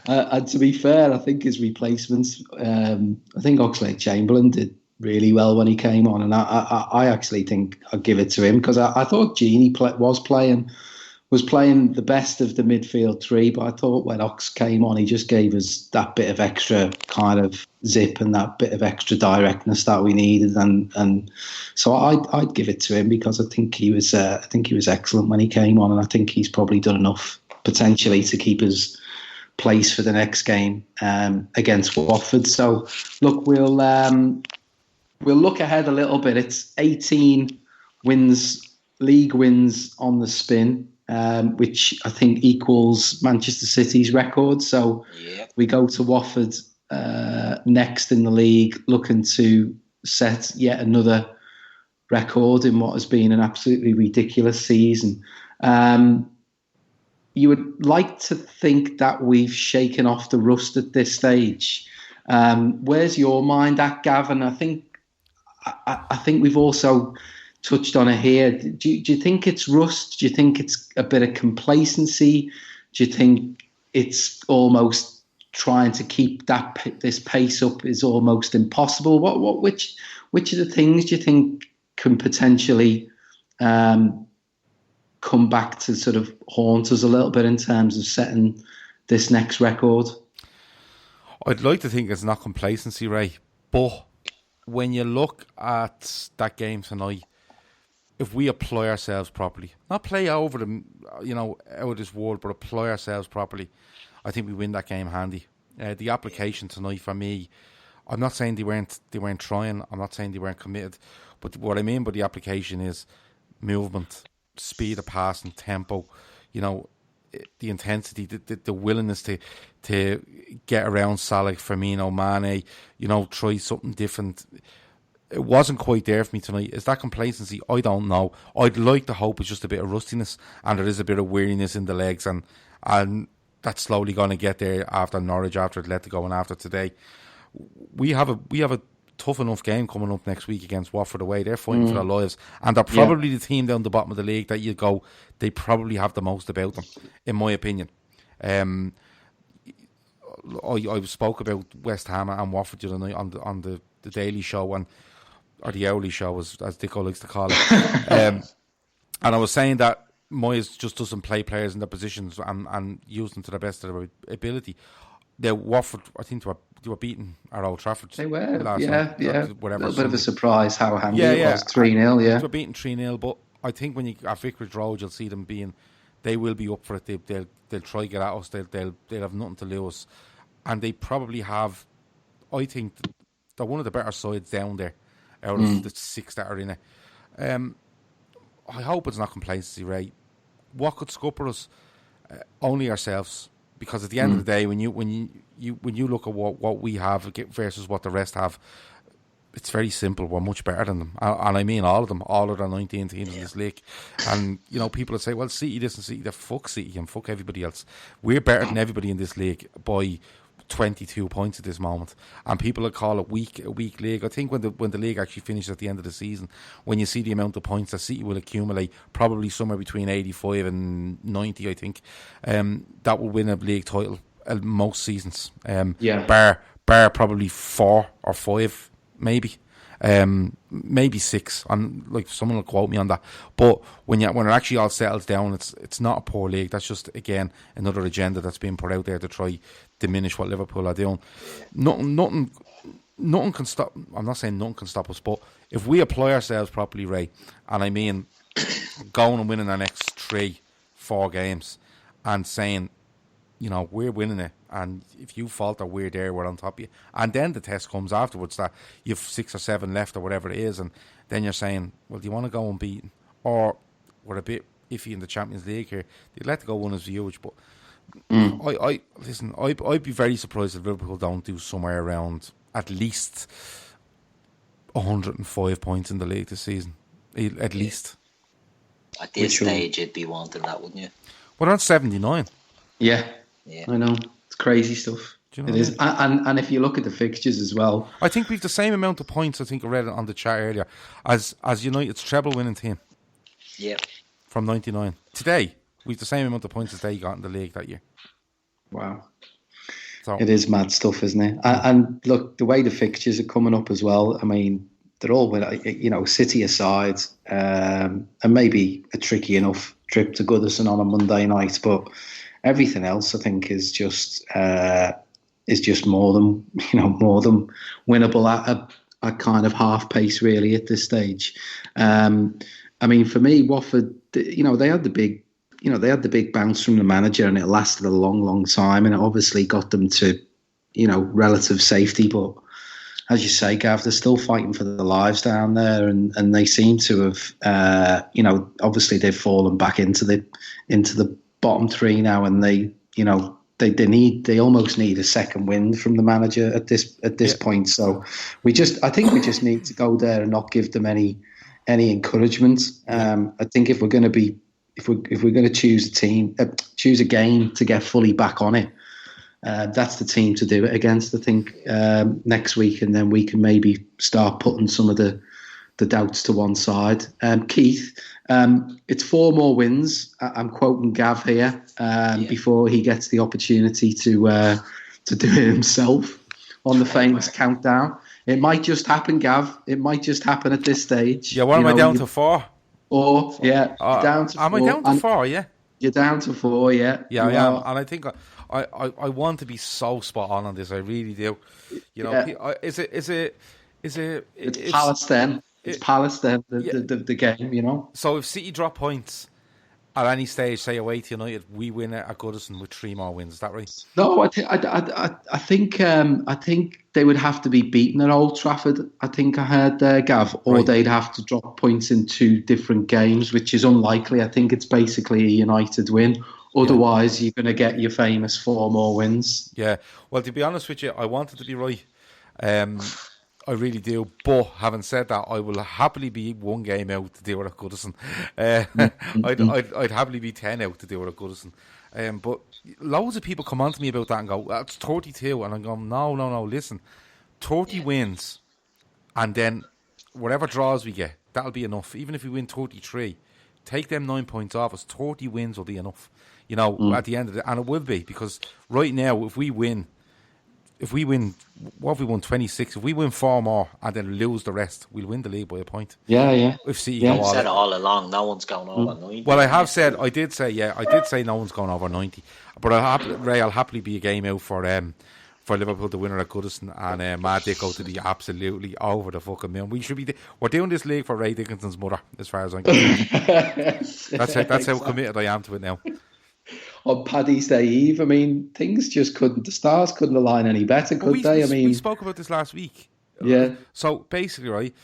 Speaker 1: And to be fair, I think his replacements, I think Oxlade-Chamberlain did really well when he came on, and I actually think I'll give it to him because I thought Genie was playing the best of the midfield 3, but I thought when Ox came on, he just gave us that bit of extra kind of zip and that bit of extra directness that we needed, and so I'd give it to him because I think he was excellent when he came on, and I think he's probably done enough potentially to keep his place for the next game against Watford. So look, we'll look ahead a little bit. It's 18 league wins on the spin. Which I think equals Manchester City's record. So we go to Watford next in the league, looking to set yet another record in what has been an absolutely ridiculous season. You would like to think that we've shaken off the rust at this stage. Where's your mind at, Gavin? I think we've also touched on it here. Do you think it's rust? Do you think it's a bit of complacency? Do you think it's almost trying to keep this pace up is almost impossible? Which of the things do you think can potentially come back to sort of haunt us a little bit in terms of setting this next record?
Speaker 2: I'd like to think it's not complacency, Ray, but when you look at that game tonight, if we apply ourselves properly, not play over them, out of this world, but apply ourselves properly, I think we win that game handy. The application tonight for me, I'm not saying they weren't trying, I'm not saying they weren't committed, but what I mean by the application is movement, speed of passing, tempo, the intensity, the willingness to get around Salah, Firmino, Mane, try something different. It wasn't quite there for me tonight. Is that complacency? I don't know. I'd like to hope it's just a bit of rustiness and there is a bit of weariness in the legs, and that's slowly going to get there after Norwich, after Atletico, and after today. We have a tough enough game coming up next week against Watford away. They're fighting for their lives, and they're probably the team down the bottom of the league that you go, they probably have the most about them, in my opinion. I spoke about West Ham and Watford the other night on the Daily Show, or the Hourly Show, as Dicko likes to call it. And I was saying that Moyes just doesn't play players in their positions and use them to the best of their ability. Watford, I think they were beaten at Old Trafford.
Speaker 1: They were,
Speaker 2: last
Speaker 1: night,
Speaker 2: whatever.
Speaker 1: A little bit of a surprise how handy it was, 3-0,
Speaker 2: They were beaten 3-0, but I think when you at Vicarage Road, you'll see them they will be up for it. They'll try to get at us. They'll have nothing to lose, and they probably have. I think they're one of the better sides down there out of the 6 that are in it. I hope it's not complacency, Ray. What could scupper us? Only ourselves. Because at the end of the day, when you look at what we have versus what the rest have, it's very simple. We're much better than them, and I mean all of them, all of the 19 teams in this league. And people would say, "Well, City this and City that." Fuck City and fuck everybody else. We're better than everybody in this league by 22 points at this moment, and people will call it a weak league. I think when the league actually finishes at the end of the season, when you see the amount of points that City will accumulate, probably somewhere between 85 and 90, I think, that will win a league title most seasons. Bar probably 4 or 5, maybe. Maybe 6. Like someone will quote me on that. But when it actually all settles down, it's not a poor league. That's just again another agenda that's being put out there to try diminish what Liverpool are doing. Nothing can stop. I'm not saying nothing can stop us, but if we apply ourselves properly, Ray, and I mean going and winning our next 3-4 games and saying, we're winning it, and if you falter, we're there, we're on top of you. And then the test comes afterwards that you've 6 or 7 left or whatever it is, and then you're saying, well, do you want to go unbeaten? Or we're a bit iffy in the Champions League here. The Atletico one is huge, but I'd be very surprised if Liverpool don't do somewhere around at least 105 points in the league this season. At least.
Speaker 3: At this stage, you'd be wanting that, wouldn't you?
Speaker 2: Well, that's 79.
Speaker 1: Yeah. I know. It's crazy stuff. It is. And if you look at the fixtures as well,
Speaker 2: I think we've the same amount of points, I think I read it on the chat earlier, as United's treble winning team.
Speaker 3: Yeah.
Speaker 2: From 99. Today, we've the same amount of points as they got in the league that year.
Speaker 1: Wow.
Speaker 2: So,
Speaker 1: it is mad stuff, isn't it? And look, the way the fixtures are coming up as well, I mean, they're all, City aside, and maybe a tricky enough trip to Goodison on a Monday night, but everything else, I think, is just more than winnable at a kind of half pace, really, at this stage. I mean, for me, Watford, they had the big bounce from the manager, and it lasted a long, long time, and it obviously got them to, relative safety. But as you say, Gav, they're still fighting for their lives down there, and they seem to have, obviously they've fallen back into the bottom 3 now, and they almost need a second wind from the manager at this point. So I think we just need to go there and not give them any encouragement. I think if we're going to choose a game to get fully back on it, that's the team to do it against, I think, next week, and then we can maybe start putting some of the doubts to one side. Keith, it's 4 more wins. I'm quoting Gav here before he gets the opportunity to do it himself on the famous countdown. It might just happen, Gav. It might just happen at this stage.
Speaker 2: Yeah, what am I down to 4?
Speaker 1: Or down to 4.
Speaker 2: Am I down to 4? Yeah.
Speaker 1: You're down to 4. Yeah.
Speaker 2: Yeah, I am, and I think I want to be so spot on this. I really do. Is it?
Speaker 1: It's Palace then. It's Palace then, the game,
Speaker 2: So if City drop points at any stage say away to United, we win at Goodison with 3 more wins. Is that right?
Speaker 1: No, I think they would have to be beaten at Old Trafford. I think I heard there, Gav, or
Speaker 2: Right.
Speaker 1: they'd have to drop points in 2 different games, which is unlikely. I think it's basically a United win. Otherwise, you're going to get your famous 4 more wins.
Speaker 2: Yeah. Well, to be honest with you, I wanted to be right. I really do. But having said that, I will happily be 1 game out to do it at Goodison. I'd happily be 10 out to do it at Goodison. But loads of people come on to me about that and go, "That's 32," and I'm going, no. Listen, 30 wins, and then whatever draws we get, that'll be enough. Even if we win 33, take them 9 points off us. 30 wins will be enough. At the end of it, and it will be, because right now, if we win, what have we won? 26. If we win 4 more and then lose the rest, we'll win the league by a point.
Speaker 1: Yeah.
Speaker 2: If City
Speaker 1: Yeah.
Speaker 2: go
Speaker 3: I've
Speaker 2: all
Speaker 3: said
Speaker 2: in.
Speaker 3: it all along. No one's going over 90.
Speaker 2: Well, I did say no one's going over 90. But I'll happily be a game out for Liverpool to win it at Goodison, and Matt Dicko to be absolutely over the fucking moon. We're doing this league for Ray Dickinson's mother, as far as I'm concerned. That's how committed I am to it now.
Speaker 1: On Paddy's Day Eve, I mean, the stars couldn't align any better, could they?
Speaker 2: We spoke about this last week.
Speaker 1: Yeah.
Speaker 2: So basically, right,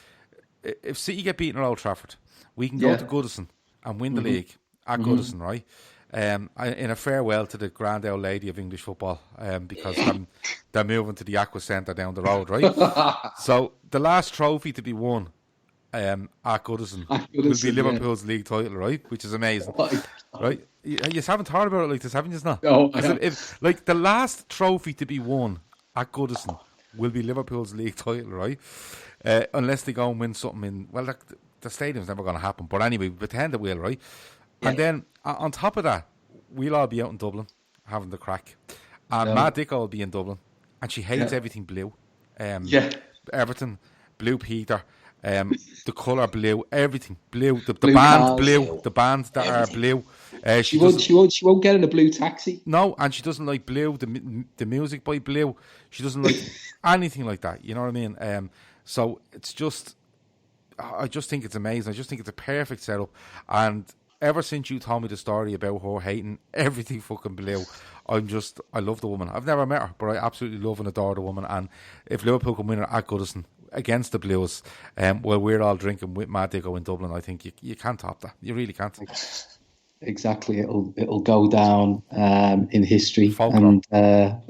Speaker 2: if City get beaten at Old Trafford, we can go to Goodison and win the league at Goodison, right? In a farewell to the grand old lady of English football, because they're moving to the Aqua Centre down the road, right? So the last trophy to be won at Goodison will be Liverpool's league title, right? Which is amazing, right? You haven't thought about it like this, haven't you? Not.
Speaker 1: No,
Speaker 2: if the last trophy to be won at Goodison will be Liverpool's league title, right? Unless they go and win something the stadium's never going to happen. But anyway, we pretend it will, right? Yeah. And then on top of that, we'll all be out in Dublin having the crack, and Matt Dicko will be in Dublin, and she hates everything blue. Everton, Blue Peter. The colour blue, everything blue. The band blue, the bands that everything. Are blue.
Speaker 1: She won't get in a blue taxi.
Speaker 2: No, and she doesn't like blue. The music by blue. She doesn't like anything like that. You know what I mean? So it's just, I just think it's amazing. I just think it's a perfect setup. And ever since you told me the story about her hating everything fucking blue, I love the woman. I've never met her, but I absolutely love and adore the woman. And if Liverpool can win it at Goodison against the Blues, while we're all drinking with Matt Dicko in Dublin, I think you can't top that. You really can't.
Speaker 1: Exactly, it'll go down in history,
Speaker 2: folklore.
Speaker 1: And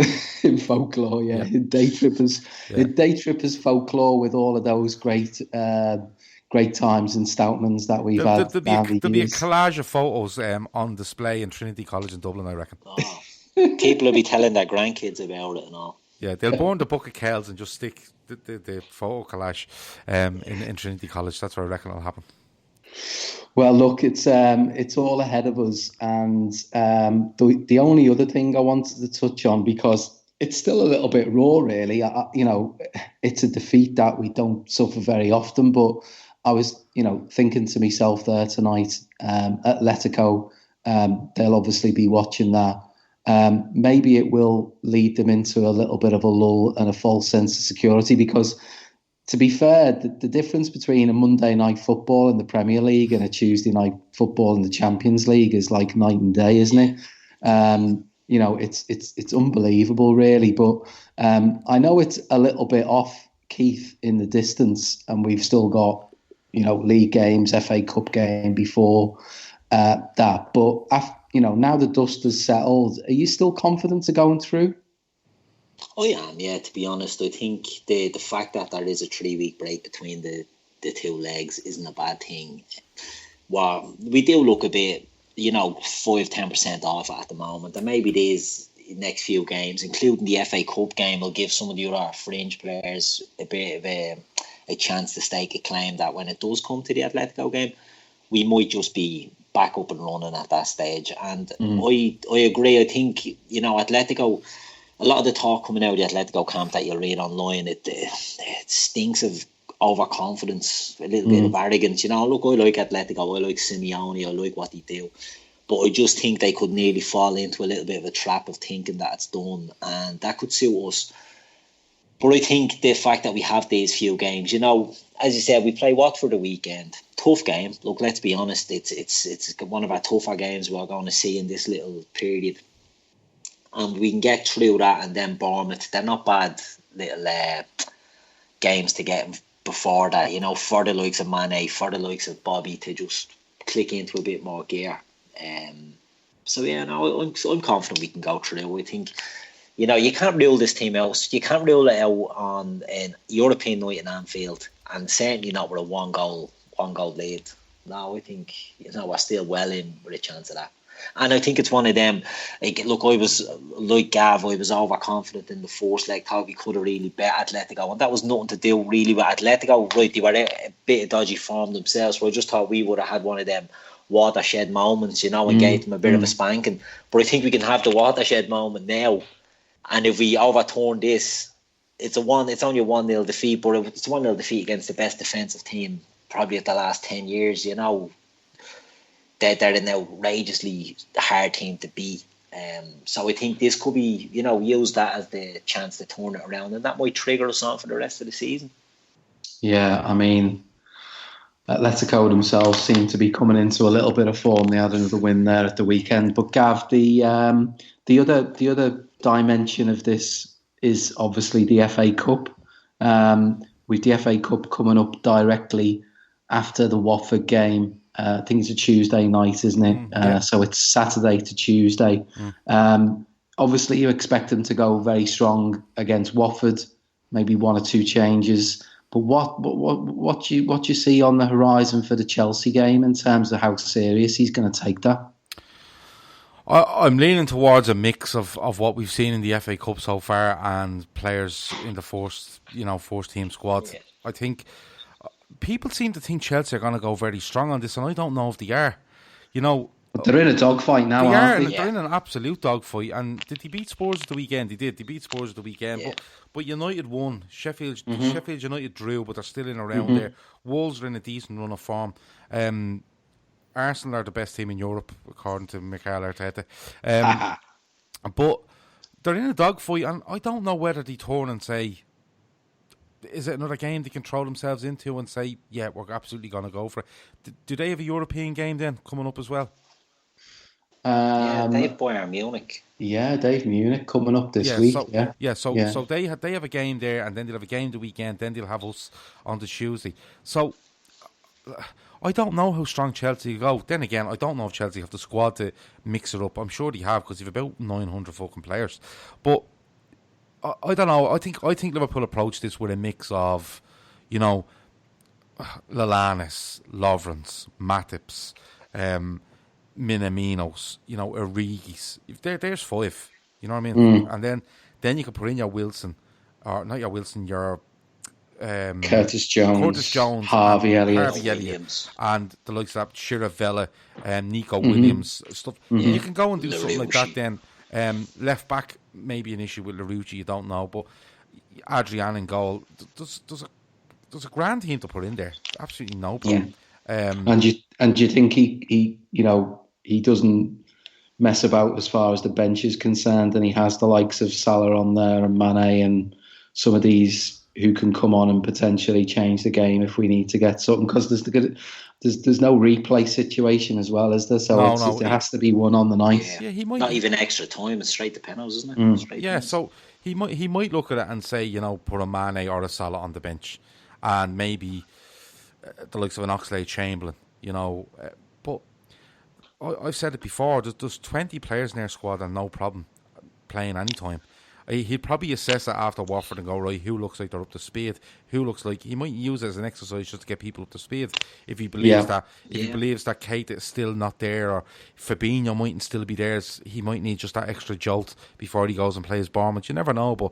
Speaker 1: in folklore, in day trippers folklore, with all of those great times in Stoutmans that we've had.
Speaker 2: There'll be a collage of photos on display in Trinity College in Dublin, I reckon.
Speaker 3: Oh. People will be telling their grandkids about it and all.
Speaker 2: Yeah, they'll burn the book of Kells and just stick the photo collage in Trinity College. That's what I reckon will happen.
Speaker 1: Well, look, it's all ahead of us, and the only other thing I wanted to touch on, because it's still a little bit raw, really. It's a defeat that we don't suffer very often, but I was, thinking to myself there tonight, Atletico, they'll obviously be watching that. Maybe it will lead them into a little bit of a lull and a false sense of security, because, to be fair, the difference between a Monday night football in the Premier League and a Tuesday night football in the Champions League is like night and day, isn't it? It's unbelievable, really. But I know it's a little bit off, Keith, in the distance, and we've still got, league games, FA Cup game before that. But now the dust has settled, are you still confident of going through?
Speaker 3: I am, yeah, to be honest. I think the fact that there is a 3-week break between the two legs isn't a bad thing. Well, we do look a bit, 5-10% off at the moment. And maybe these next few games, including the FA Cup game, will give some of the other fringe players a bit of a chance to stake a claim that when it does come to the Atletico game, we might just be back up and running at that stage. And I agree. I think, Atletico, a lot of the talk coming out of the Atletico camp that you'll read online, it stinks of overconfidence, a little bit of arrogance. Look, I like Atletico, I like Simeone, I like what they do. But I just think they could nearly fall into a little bit of a trap of thinking that it's done, and that could suit us. But I think the fact that we have these few games, as you said, we play Watford the weekend. Tough game. Look, let's be honest. It's one of our tougher games we're going to see in this little period. And we can get through that, and then Bournemouth. They're not bad little games to get before that, for the likes of Mane, for the likes of Bobby to just click into a bit more gear. So yeah, no, I'm confident we can go through. I think, you can't rule this team out. You can't rule it out on an European night in Anfield, and certainly not with a one goal lead. No, I think we're still well in with a chance of that. And I think it's one of them. Look, I was like Gav. I was overconfident in the first leg. Thought we could have really bet Atletico, and that was nothing to do really with Atletico. Right, they were a bit of dodgy form themselves. So I just thought we would have had one of them watershed moments, and gave them a bit of a spanking. But I think we can have the watershed moment now. And if we overturn this, it's only a 1-0 defeat, but it's a 1-0 defeat against the best defensive team probably of the last 10 years. They're an outrageously hard team to beat. So I think this could be, use that as the chance to turn it around, and that might trigger us on for the rest of the season.
Speaker 1: Yeah, I mean, Atletico themselves seem to be coming into a little bit of form. They had another win there at the weekend. But Gav, the other dimension of this is obviously the FA Cup. With the FA Cup coming up directly after the Watford game. I think it's a Tuesday night, isn't it?
Speaker 2: Yeah.
Speaker 1: So it's Saturday to Tuesday. Obviously, you expect them to go very strong against Watford, maybe one or two changes. But what do you see on the horizon for the Chelsea game in terms of how serious he's going to take that?
Speaker 2: I'm leaning towards a mix of what we've seen in the FA Cup so far and players in the first team squad. Yeah. I think people seem to think Chelsea are going to go very strong on this, and I don't know if they are.
Speaker 1: But they're in a dogfight now, aren't they?
Speaker 2: They're in an absolute dogfight. And did they beat Spurs at the weekend? They did. They beat Spurs at the weekend. Yeah. But United won. Sheffield United drew, but they're still in around there. Wolves are in a decent run of form. Arsenal are the best team in Europe, according to Mikel Arteta. But they're in a dogfight, and I don't know whether they turn and say, is it another game they can throw themselves into and say, yeah, we're absolutely going to go for it? Do they have a European game then coming up as well?
Speaker 3: They have Bayern Munich.
Speaker 1: Yeah, Dave Munich coming up this week.
Speaker 2: So they have a game there, and then they'll have a game the weekend, then they'll have us on the Tuesday. So I don't know how strong Chelsea go. Then again, I don't know if Chelsea have the squad to mix it up. I'm sure they have, because they've about 900 fucking players. But I don't know. I think Liverpool approached this with a mix of, Lalanis, Lovrenz, Matips, Minaminos, Origis. There's 5. You know what I mean? And then you can put in your Wilson, or not your Wilson, your
Speaker 1: Curtis Jones, Harvey Elliott,
Speaker 2: and the likes of that Chiravella, Nico Williams stuff. You can go and do something like that then. Left back, maybe an issue with Larouci, you don't know, but Adrian in goal. There's a grand team to put in there. Absolutely no problem.
Speaker 1: And do you think he doesn't mess about as far as the bench is concerned, and he has the likes of Salah on there and Mane and some of these who can come on and potentially change the game if we need to get something, because there's no replay situation as well, is there? So there has to be one on the night.
Speaker 3: Yeah, he might not even extra time. It's straight to penalties, isn't it?
Speaker 2: So he might look at it and say, put a Mane or a Salah on the bench, and maybe the likes of an Oxlade-Chamberlain. But I've said it before. There's 20 players in their squad and no problem playing any time. He'd probably assess it after Watford and go, right, who looks like they're up to speed? Who looks like... He might use it as an exercise just to get people up to speed. If he believes that... If he believes that Keita is still not there, or Fabinho mightn't still be there, he might need just that extra jolt before he goes and plays Bournemouth. You never know, but...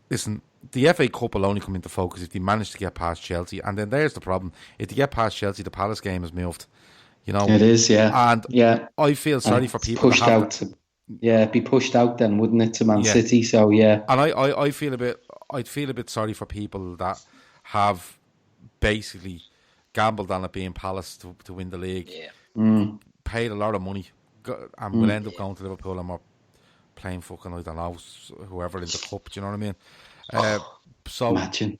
Speaker 2: Listen, the FA Cup will only come into focus if they manage to get past Chelsea. And then there's the problem. If they get past Chelsea, the Palace game is moved.
Speaker 1: It is, yeah.
Speaker 2: And I feel sorry for people...
Speaker 1: Pushed out it'd be pushed out then, wouldn't it, to Man City? So and
Speaker 2: I'd feel a bit sorry for people that have basically gambled on it being Palace to win the league, paid a lot of money, and will end up going to Liverpool, and we're playing fucking, I don't know, whoever in the cup. Do you know what I mean? So
Speaker 1: Imagine.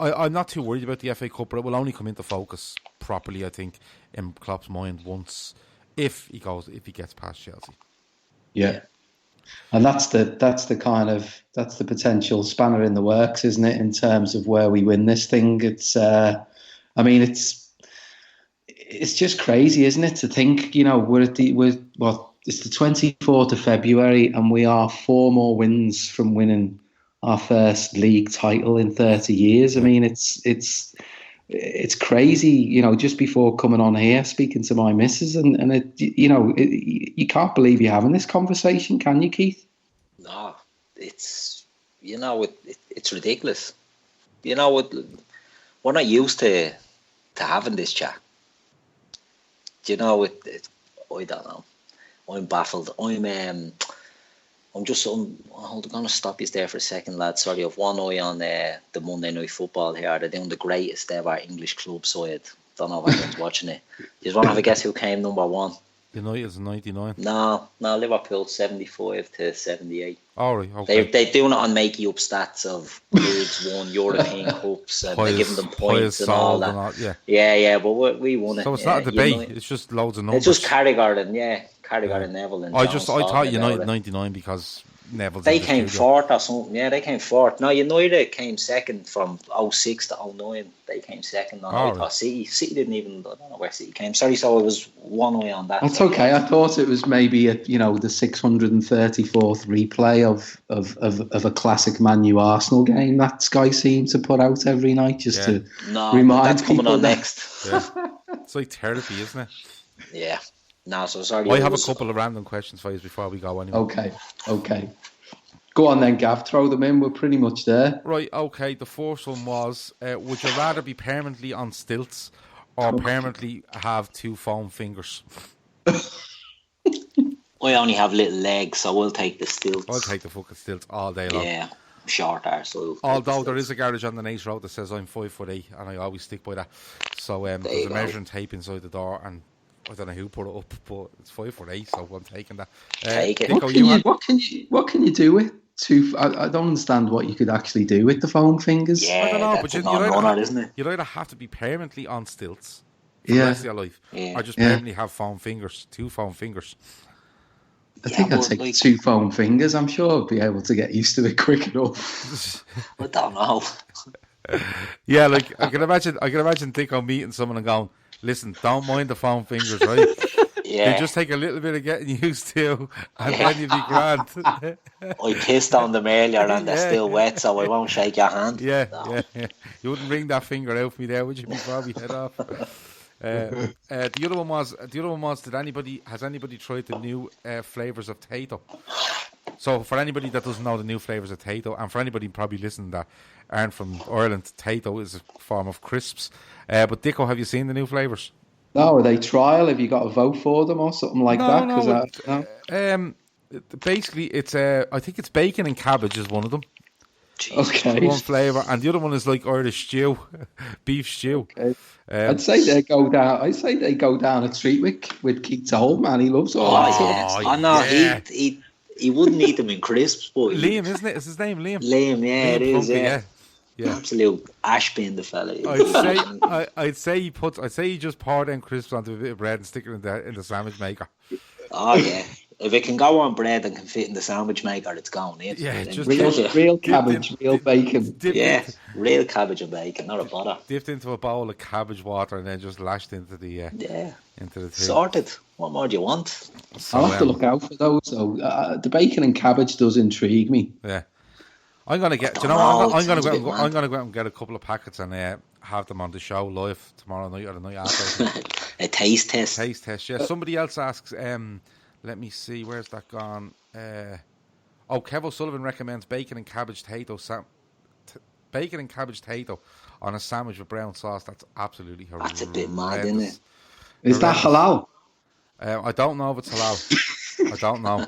Speaker 2: I'm not too worried about the FA Cup, but it will only come into focus properly, I think, in Klopp's mind once if he gets past Chelsea.
Speaker 1: Yeah. And that's the potential spanner in the works, isn't it? In terms of where we win this thing, it's just crazy, isn't it? To think, it's the 24th of February, and we are 4 more wins from winning our first league title in 30 years. I mean, it's crazy. Just before coming on here, speaking to my missus, and you can't believe you're having this conversation, can you, Keith?
Speaker 3: No, it's it's ridiculous. We're not used to having this chat. I don't know. I'm baffled. I'm going to stop you there for a second, lad. Sorry, I've one eye on the Monday Night Football here. They're doing the greatest ever English club side. Don't know if anyone's watching it. You want to have a guess who came number 1?
Speaker 2: United's 99.
Speaker 3: No, Liverpool 75 to 78.
Speaker 2: All right, okay.
Speaker 3: They're doing it on making up stats of leagues won, European Cups, and they're giving them points and all that. Yeah, but we won it.
Speaker 2: So it's not a debate, it's just loads of numbers.
Speaker 3: It's just Carragher and Neville. And
Speaker 2: I thought United 99 because Neville's
Speaker 3: they came fourth or something. Yeah, they came fourth. No, United came second from 06 to 09. They came second on City didn't even, I don't know where City came. Sorry, so it was one eye on that.
Speaker 1: That's okay. I thought it was maybe the 634th replay of a classic Man U Arsenal game that Sky seems to put out every night just to remind
Speaker 3: that's coming on next.
Speaker 2: Yeah. It's like therapy, isn't it?
Speaker 3: Yeah. No, so sorry.
Speaker 2: I have a couple of random questions for you before we go anyway.
Speaker 1: Okay. Go on then, Gav. Throw them in. We're pretty much there.
Speaker 2: Right, okay. The first one was, would you rather be permanently on stilts or permanently have 2 foam fingers?
Speaker 3: I only have little legs, so we'll take the stilts.
Speaker 2: I'll take the fucking stilts all day long.
Speaker 3: Yeah, shorter. So
Speaker 2: although there is a garage on the Nace Road that says I'm 5'8", and I always stick by that. So there's a measuring tape inside the door, and I don't know who put it up, but it's 5'8", so I'm taking that.
Speaker 3: Take it.
Speaker 1: Dicko, what can you do with 2? I don't understand what you could actually do with the foam fingers.
Speaker 3: Yeah,
Speaker 2: I don't know,
Speaker 3: but you'd
Speaker 2: either have to be permanently on stilts for the rest of your life, or just permanently have foam fingers, 2 foam fingers.
Speaker 1: I think I'd take 2 foam fingers. I'm sure I'd be able to get used to it quick enough.
Speaker 3: I don't know.
Speaker 2: Yeah, like I can imagine Dicko meeting someone and going, listen, don't mind the foam fingers, right?
Speaker 3: Yeah.
Speaker 2: They just take a little bit of getting used to, and then you'll be grand.
Speaker 3: I pissed on them earlier and they're still wet, so I won't shake your hand.
Speaker 2: Yeah. You wouldn't wring that finger out for me there, would you? Before we head off. The other one was, has anybody tried the new flavours of Tato? So for anybody that doesn't know the new flavours of Tato, and for anybody probably listening that aren't from Ireland, Tato is a form of crisps. But Dicko, have you seen the new flavours?
Speaker 1: No, are they trial? Have you got to vote for them or something like that?
Speaker 2: No. Basically, it's I think it's bacon and cabbage is one of them.
Speaker 1: Okay.
Speaker 2: One flavour, and the other one is like Irish stew, beef stew.
Speaker 1: Okay. I'd say they go down a treat with Keith's old man. He loves all that.
Speaker 3: I know. Yeah. He wouldn't eat them in crisps, but
Speaker 2: Liam, isn't it? Is his name Liam?
Speaker 3: Liam, yeah, it is.
Speaker 2: Yeah.
Speaker 3: Absolute ashbin, the fella.
Speaker 2: I'd say he just poured in crisps onto a bit of bread and stick it in the sandwich maker.
Speaker 3: Oh yeah. If it can go on bread and can fit in the sandwich maker, it's going in.
Speaker 2: Yeah, just
Speaker 1: real cabbage, real bacon.
Speaker 3: Real cabbage and bacon, not a bother.
Speaker 2: Dipped into a bowl of cabbage water and then just lashed into the into the thing.
Speaker 3: Sorted. What more do you want?
Speaker 1: So, I'll have to look out for those. So the bacon and cabbage does intrigue me.
Speaker 2: Yeah, I'm gonna get. I'm gonna go out and get a couple of packets and have them on the show live tomorrow night or the night after.
Speaker 3: A taste test.
Speaker 2: Taste test. Yeah. Somebody else asks. Let me see, where's that gone? Kev O'Sullivan recommends bacon and cabbage tato on a sandwich with brown sauce. That's absolutely horrendous.
Speaker 3: That's a bit mad, isn't it?
Speaker 1: Is that halal?
Speaker 2: I don't know if it's halal. I don't know.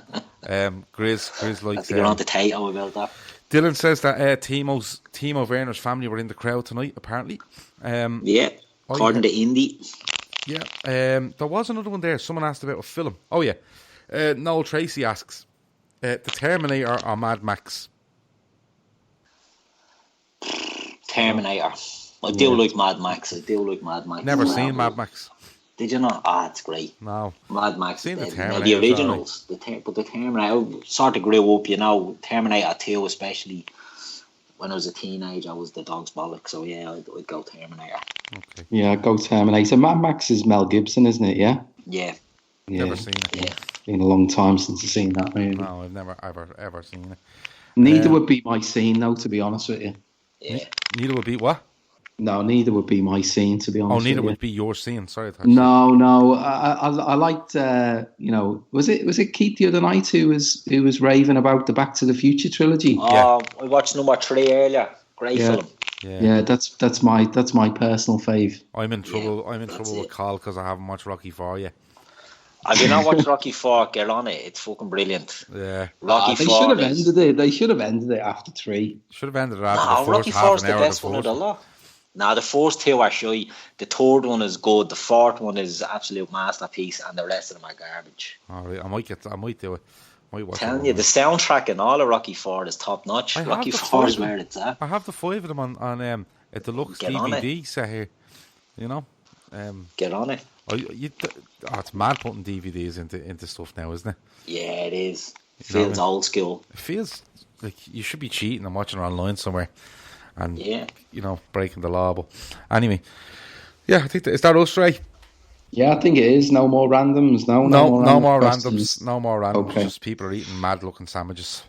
Speaker 2: Grizz likes.
Speaker 3: You're on the tato about that.
Speaker 2: Dylan says that Timo Werner's family were in the crowd tonight, apparently.
Speaker 3: According to Indy.
Speaker 2: Yeah, there was another one there. Someone asked about a film. Oh yeah, Noel Tracy asks, The Terminator or Mad Max?
Speaker 3: Terminator. I do like Mad Max.
Speaker 2: Never seen Mad Max.
Speaker 3: Did you not? Ah, it's great.
Speaker 2: No.
Speaker 3: Mad Max.
Speaker 2: Seen the
Speaker 3: Now,
Speaker 2: Terminator.
Speaker 3: the originals. But the Terminator sort of grew up, Terminator 2 especially. When I was a teenager, I was the dog's bollock. So yeah, I'd go Terminator.
Speaker 2: Okay.
Speaker 1: Yeah, I'd go Terminator. Mad Max is Mel Gibson, isn't it? Yeah.
Speaker 3: Yeah.
Speaker 2: Never seen it.
Speaker 3: Yeah.
Speaker 1: Been a long time since I've seen that movie.
Speaker 2: No, I've never ever seen it.
Speaker 1: Neither would be my scene, though, to be honest with you.
Speaker 3: Yeah.
Speaker 2: Neither would be what?
Speaker 1: No, neither would be my scene, to be honest.
Speaker 2: Neither
Speaker 1: with
Speaker 2: would be your scene. Sorry.
Speaker 1: No. I liked. Was it Keith the other night who was raving about the Back to the Future trilogy?
Speaker 3: Oh, I watched number 3 earlier. Great film.
Speaker 1: Yeah, that's my personal fave.
Speaker 2: I'm in trouble. I'm in trouble with Carl because I haven't watched Rocky 4 yet.
Speaker 3: Have you not watched Rocky 4? Get on it. It's fucking brilliant.
Speaker 2: Yeah.
Speaker 3: Rocky 4.
Speaker 1: They should have ended it. They should have ended it after 3.
Speaker 2: Should have ended it after the first
Speaker 3: Rocky
Speaker 2: half
Speaker 3: 4 is
Speaker 2: an
Speaker 3: the
Speaker 2: hour.
Speaker 3: best one of the lot. Now the first 2 are shy. The third one is good. The fourth one is absolute masterpiece, and the rest of them are garbage.
Speaker 2: All right, I might do it. Might watch
Speaker 3: Telling you, the soundtrack and all of Rocky 4 is top notch. Rocky 4 is where it's at.
Speaker 2: I have the 5 of them on a deluxe DVD set here. You know,
Speaker 3: get on it.
Speaker 2: It's mad putting DVDs into stuff now, isn't it?
Speaker 3: Yeah, it is. It feels old school.
Speaker 2: It feels like you should be cheating and watching it online somewhere, and breaking the law. But anyway, I think is that us, Ray?
Speaker 1: Yeah, I think it is. No more randoms. No more randoms.
Speaker 2: No more randoms.
Speaker 1: Okay.
Speaker 2: Just people are eating mad looking sandwiches.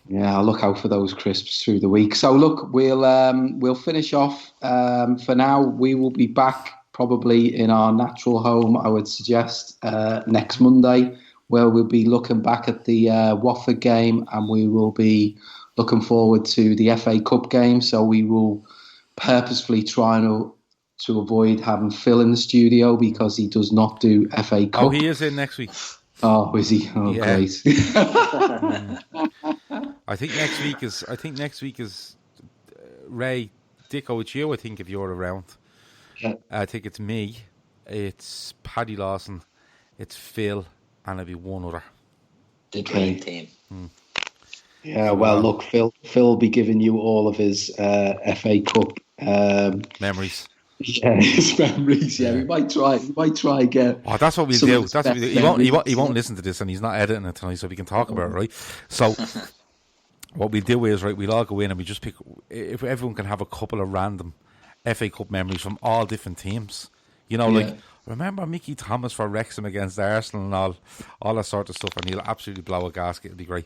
Speaker 1: Yeah, I'll look out for those crisps through the week. So look, we'll finish off. For now, we will be back probably in our natural home, I would suggest, next Monday, where we'll be looking back at the Watford game, and we will be looking forward to the FA Cup game. So we will purposefully try to avoid having Phil in the studio because he does not do FA Cup.
Speaker 2: Oh, he is in next week.
Speaker 1: Oh, is he? Oh, yeah. Great.
Speaker 2: I think next week is Ray, Dicko, it's you, I think, if you're around.
Speaker 1: Yeah.
Speaker 2: I think it's me, it's Paddy Lawson, it's Phil, and it'll be one other.
Speaker 3: The dream team.
Speaker 1: Yeah, well, look, Phil will be giving you all of his FA Cup
Speaker 2: memories.
Speaker 1: Yeah, his memories. Yeah, we might try again.
Speaker 2: Oh, that's what we'll do. That's what we'll do. He won't listen to this, and he's not editing it tonight, so we can talk about it, right? So, what we'll do is, right, we'll all go in and we just pick. If everyone can have a couple of random FA Cup memories from all different teams, like remember Mickey Thomas for Wrexham against Arsenal and all that sort of stuff, and he'll absolutely blow a gasket. It'll be great.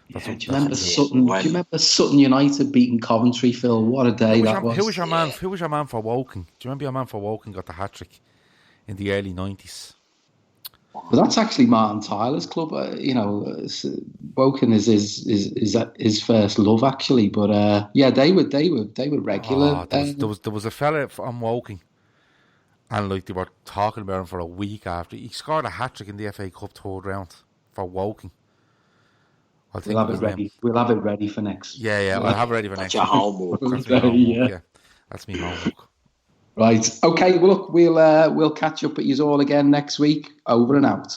Speaker 1: Do you remember Sutton United beating Coventry, Phil? What a day that was.
Speaker 2: Who was your man for Woking? Do you remember your man for Woking got the hat-trick in the early 90s?
Speaker 1: Well, that's actually Martin Tyler's club. Woking is his first love, actually. But they were regular.
Speaker 2: There was a fella from Woking, and they were talking about him for a week after he scored a hat-trick in the FA Cup third round for Woking.
Speaker 1: We'll have it ready for next.
Speaker 2: Yeah, I'll have it ready for next.
Speaker 3: That's your homework.
Speaker 2: That's me homework.
Speaker 1: Right. Okay. Well, look, we'll catch up at you all again next week. Over and out.